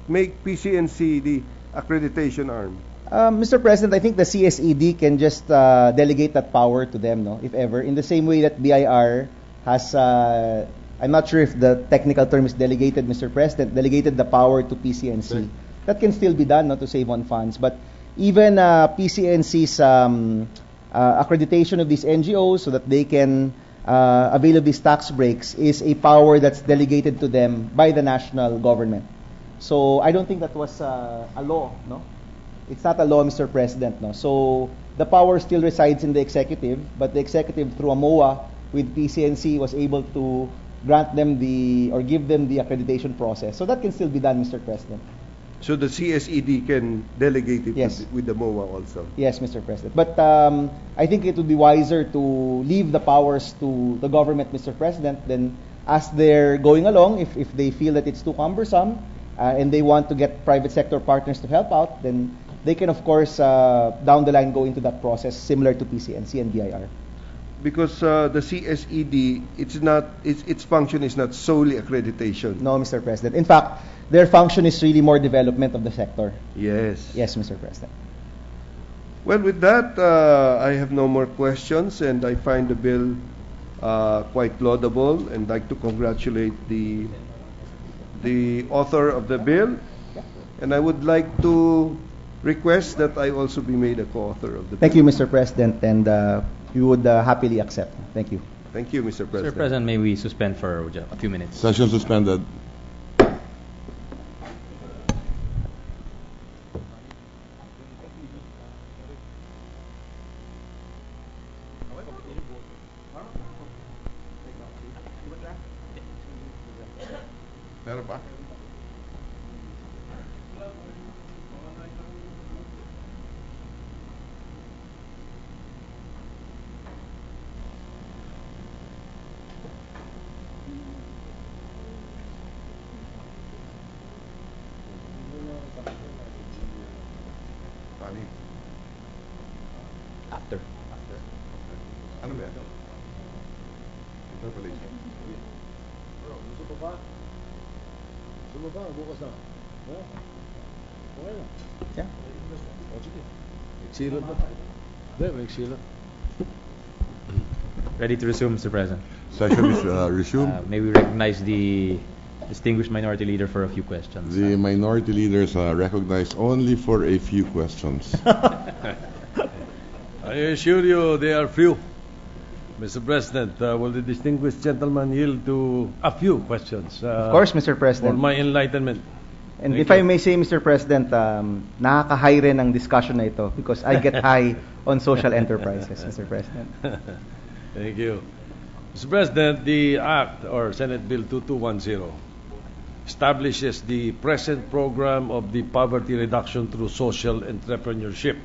make PCNC the accreditation arm? Mr. President, I think the CSED can just delegate that power to them, no, if ever. In the same way that BIR has, I'm not sure if the technical term is delegated, Mr. President, delegated the power to PCNC. Right. That can still be done, no, to save on funds. But even PCNC's accreditation of these NGOs so that they can avail of these tax breaks is a power that's delegated to them by the national government. So I don't think that was a law, no? It's not a law, Mr. President, no? So the power still resides in the executive, but the executive through a MOA with PCNC was able to grant them or give them the accreditation process. So that can still be done, Mr. President. So the CSED can delegate it yes. with the MOA also? Yes, Mr. President. But I think it would be wiser to leave the powers to the government, Mr. President, than as they're going along, if they feel that it's too cumbersome and they want to get private sector partners to help out, then they can, of course, down the line go into that process similar to PCNC and BIR. Because the CSED, its function is not solely accreditation. No, Mr. President. In fact, their function is really more development of the sector. Yes. Yes, Mr. President. Well, with that, I have no more questions, and I find the bill quite laudable, and like to congratulate the author of the bill. And I would like to request that I also be made a co-author of the bill. Thank you, Mr. President, and we would happily accept. Thank you. Thank you, Mr. President. Mr. President, may we suspend for a few minutes? Session suspended. Meron pa? After. Ano ba yan? Interpellation. Gusto mo ba? Bukas na. Okay na. Yeah. O, sige. Magsilat na. Hindi, magsilat. Ready to resume, Mr. President. Session is resumed. May we recognize the distinguished minority leader for a few questions. The minority leaders are recognized only for a few questions. I assure you they are few. Mr. President, will the distinguished gentleman yield to a few questions? Of course, Mr. For President. my enlightenment. And Thank if I you. may say, Mr. President, nakaka-high rin ang discussion na ito because I get high on social enterprises, Mr. President. Thank you. Mr. President, the Act, or Senate Bill 2210, establishes the present program of the poverty reduction through social entrepreneurship.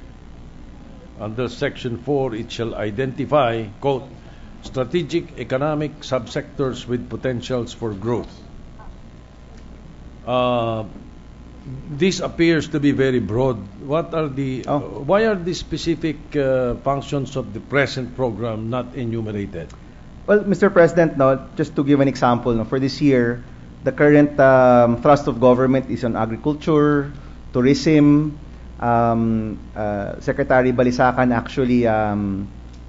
Under Section 4, it shall identify, quote, strategic economic subsectors with potentials for growth. This appears to be very broad. What are the? Why are the specific functions of the present program not enumerated? Well, Mr. President, no, just to give an example, no, for this year, the current thrust of government is on agriculture, tourism. Secretary Balisacan actually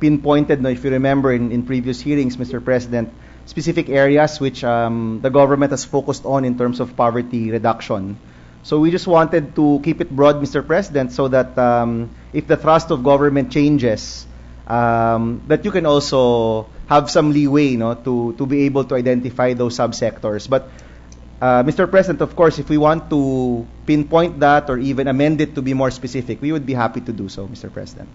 pinpointed, no, if you remember in previous hearings, Mr. President, specific areas which the government has focused on in terms of poverty reduction. So we just wanted to keep it broad, Mr. President, so that if the thrust of government changes, that you can also have some leeway, no, to be able to identify those subsectors. But Mr. President, of course, if we want to pinpoint that or even amend it to be more specific, we would be happy to do so, Mr. President.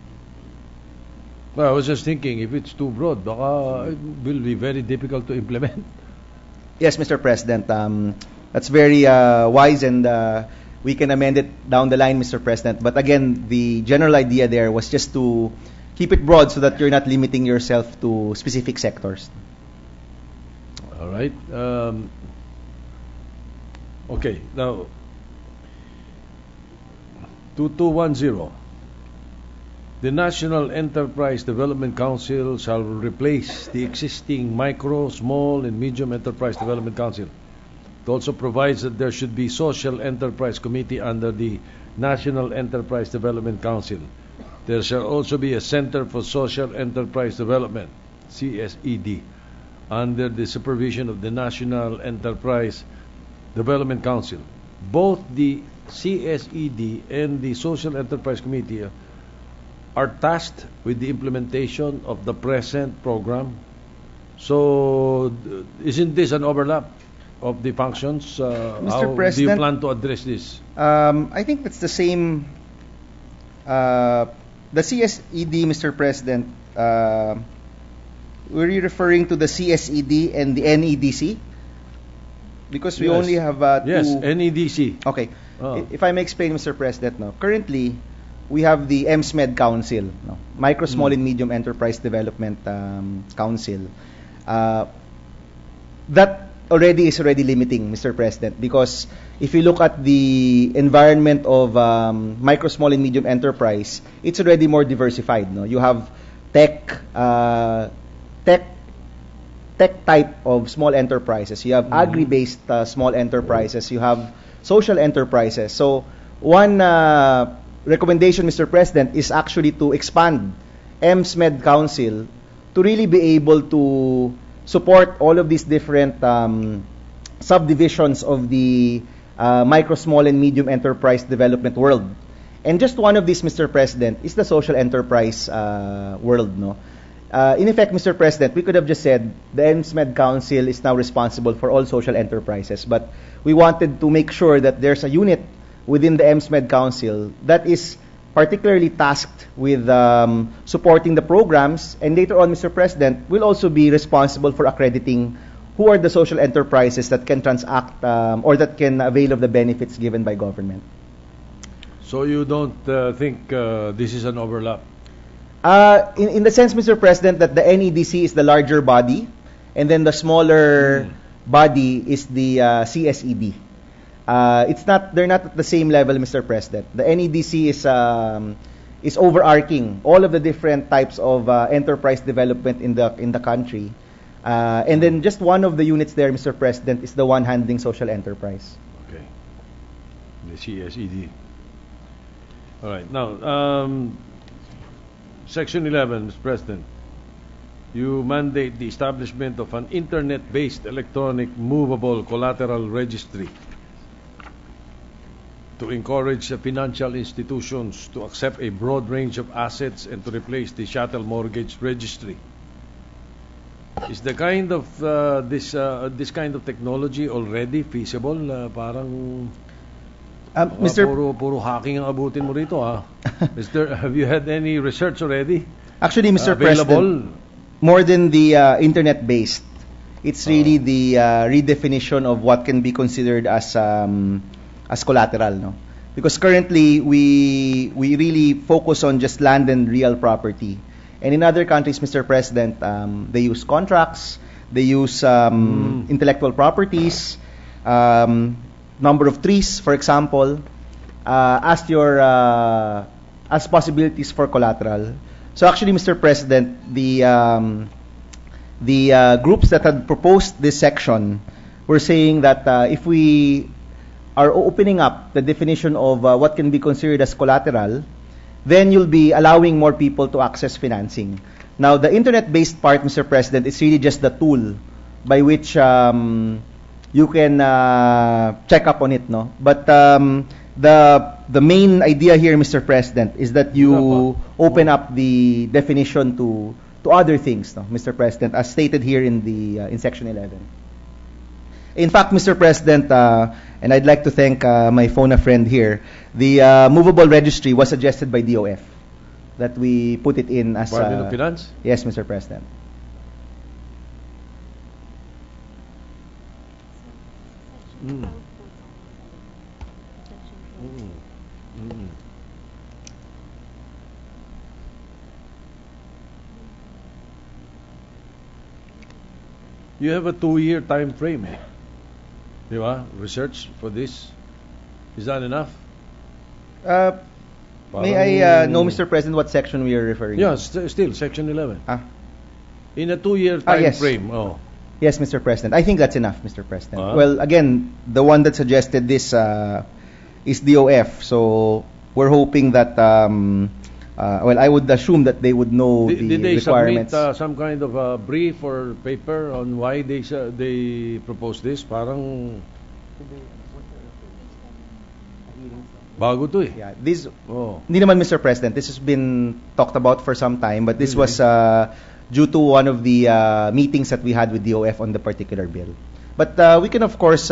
Well, I was just thinking, if it's too broad, baka it will be very difficult to implement. Yes, Mr. President. That's very wise, and we can amend it down the line, Mr. President. But again, the general idea there was just to keep it broad so that you're not limiting yourself to specific sectors. All right. Okay, now 2210. The National Enterprise Development Council shall replace the existing Micro, Small, and Medium Enterprise Development Council. It also provides that there should be Social Enterprise Committee under the National Enterprise Development Council. There shall also be a Center for Social Enterprise Development, CSED, under the supervision of the National Enterprise Development Council. Both the CSED and the Social Enterprise Committee are tasked with the implementation of the present program. So, isn't this an overlap of the functions? Mr. How do you President, plan to address this? I think that's the same. The CSED, Mr. President, were you referring to the CSED and the NEDC? Because we Yes. only have two. Yes, NEDC. Okay. Oh. If I may explain, Mr. President, no. Currently, we have the MSMED Council, no? Micro, Small, and Medium Enterprise Development Council. That already is limiting, Mr. President, because if you look at the environment of micro, small, and medium enterprise, it's already more diversified. No, you have tech type of small enterprises. You have agri-based small enterprises. You have social enterprises. So one recommendation, Mr. President, is actually to expand MSMED Council to really be able to support all of these different subdivisions of the micro, small, and medium enterprise development world. And just one of these, Mr. President, is the social enterprise world. No, in effect, Mr. President, we could have just said the MSMED Council is now responsible for all social enterprises, but we wanted to make sure that there's a unit within the MSMED Council that is particularly tasked with supporting the programs, and later on, Mr. President, will also be responsible for accrediting who are the social enterprises that can transact or that can avail of the benefits given by government. So you don't think this is an overlap? In the sense, Mr. President, that the NEDC is the larger body, and then the smaller body is the CSED. They're not at the same level, Mr. President. The NEDC is overarching all of the different types of enterprise development in the country. And then just one of the units there, Mr. President, is the one handling social enterprise. Okay. The CSED. All right. Now, Section 11, Mr. President. You mandate the establishment of an internet-based electronic movable collateral registry to encourage financial institutions to accept a broad range of assets and to replace the chattel mortgage registry. Is the kind of this kind of technology already feasible? Parang Mr. puro hacking ang abutin mo rito, ha? Have you had any research already? Actually, Mr. Available? President, more than the internet-based, it's really the redefinition of what can be considered as collateral, no? Because currently we really focus on just land and real property, and in other countries, Mr. President, they use contracts, they use intellectual properties, number of trees, for example, as possibilities for collateral. So actually, Mr. President, the groups that had proposed this section were saying that if we are opening up the definition of what can be considered as collateral, then you'll be allowing more people to access financing. Now, the internet-based part, Mr. President, is really just the tool by which you can check up on it, no? But the main idea here, Mr. President, is that you open up the definition to other things, no, Mr. President, as stated here in Section 11. In fact, Mr. President, and I'd like to thank my phone a friend here, the movable registry was suggested by DOF that we put it in as Department of Finance? Yes, Mr. President. You have a 2-year time frame, eh? Di ba? Research for this. Is that enough? May I know, Mr. President, what section we are referring Yeah, to? still, Section 11. In a 2-year time yes. frame. Oh. Yes, Mr. President. I think that's enough, Mr. President. Well, again, the one that suggested this is DOF. So we're hoping that, well, I would assume that they would know the Did they requirements. submit some kind of a brief or paper on why they proposed this? Parang bago to eh. Yeah, hindi naman, Mr. President. This has been talked about for some time, but this was due to one of the meetings that we had with DOF on the particular bill. But we can, of course,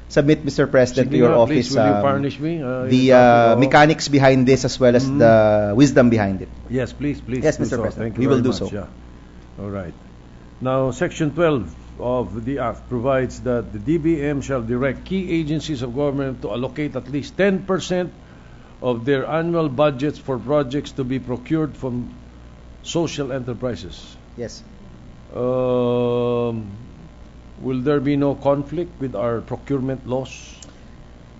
submit, Mr. President, to your office please, will you furnish me the mechanics behind this as well as the wisdom behind it. Yes, please. Yes, do Mr. so. President. Thank you We will very do much. so. Yeah. All right. Now, Section 12 of the Act provides that the DBM shall direct key agencies of government to allocate at least 10% of their annual budgets for projects to be procured from social enterprises. Yes. Will there be no conflict with our procurement laws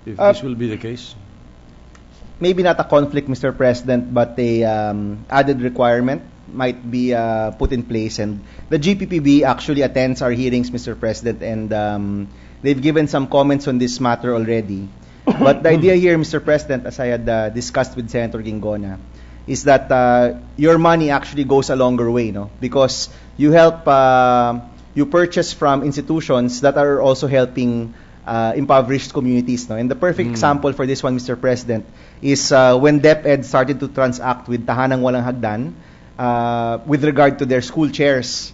if this will be the case? Maybe not a conflict, Mr. President, but a added requirement might be put in place. And the GPPB actually attends our hearings, Mr. President, and they've given some comments on this matter already. But the idea here, Mr. President, as I had discussed with Senator Gingona, is that your money actually goes a longer way, no? Because you help, you purchase from institutions that are also helping impoverished communities, no? And the perfect example for this one, Mr. President, is when DepEd started to transact with Tahanang Walang Hagdan with regard to their school chairs.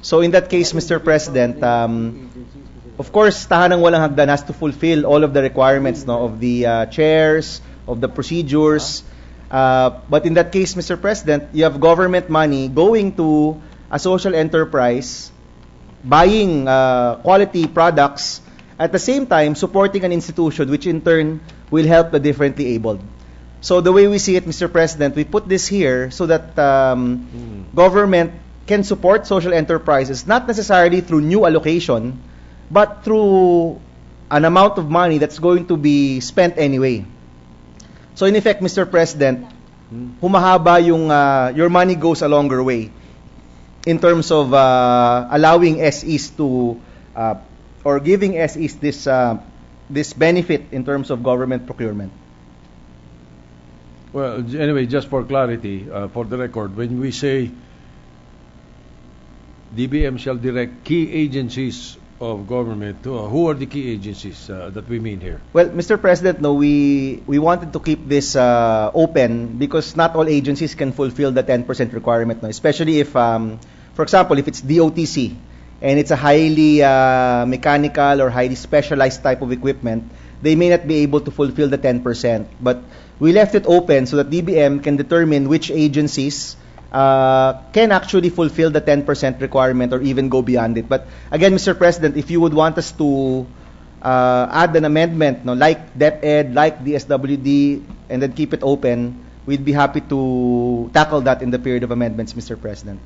So in that case, Mr. President, of course, Tahanang Walang Hagdan has to fulfill all of the requirements, no, of the chairs, of the procedures. But in that case, Mr. President, you have government money going to a social enterprise buying quality products, at the same time supporting an institution which in turn will help the differently abled. So the way we see it, Mr. President, we put this here so that government can support social enterprises, not necessarily through new allocation, but through an amount of money that's going to be spent anyway. So in effect, Mr. President, humahaba yung your money goes a longer way in terms of allowing SEs to or giving SEs this benefit in terms of government procurement. Well, anyway, just for clarity, for the record, when we say DBM shall direct key agencies of government, who are the key agencies that we mean here? Well, Mr. President, no, we wanted to keep this open because not all agencies can fulfill the 10% requirement, no? Especially if, for example, if it's DOTC and it's a highly mechanical or highly specialized type of equipment, they may not be able to fulfill the 10%. But we left it open so that DBM can determine which agencies can actually fulfill the 10% requirement or even go beyond it. But again, Mr. President, if you would want us to add an amendment, no, like DepEd, like DSWD, and then keep it open, we'd be happy to tackle that in the period of amendments, Mr. President.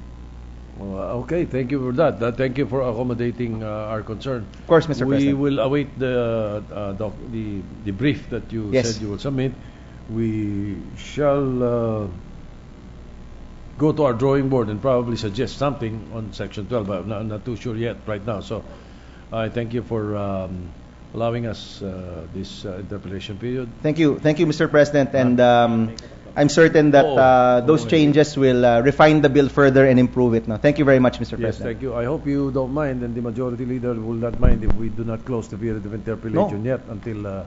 Okay, thank you for that. Thank you for accommodating our concern. Of course, Mr. President. We will await the brief that you said you will submit. We shall go to our drawing board and probably suggest something on Section 12. I'm not too sure yet right now. So I thank you for allowing us this interpellation period. Thank you, Mr. President. And I'm certain that those changes will refine the bill further and improve it. Now, thank you very much, Mr. President. Yes, thank you. I hope you don't mind, and the majority leader will not mind if we do not close the period of interpellation yet until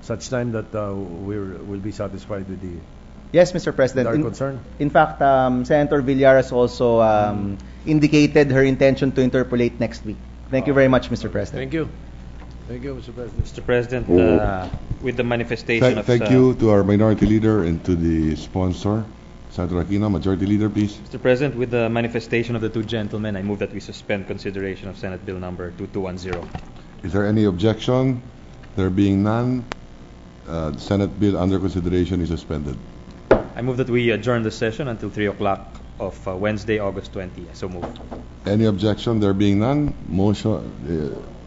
such time that we'll be satisfied with the. Yes, Mr. President. Our concern. In fact, Senator Villaras also indicated her intention to interpolate next week. Thank you very much, Mr. President. Thank you. Thank you, Mr. President. Mr. President, with the manifestation of... Thank you to our minority leader and to the sponsor, Senator Aquino. Majority leader, please. Mr. President, with the manifestation of the two gentlemen, I move that we suspend consideration of Senate Bill number 2210. Is there any objection? There being none, the Senate bill under consideration is suspended. I move that we adjourn the session until 3 o'clock of Wednesday, August 20. So move. Any objection? There being none,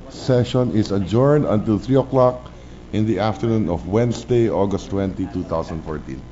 session is adjourned until 3 o'clock in the afternoon of Wednesday, August 20, 2014.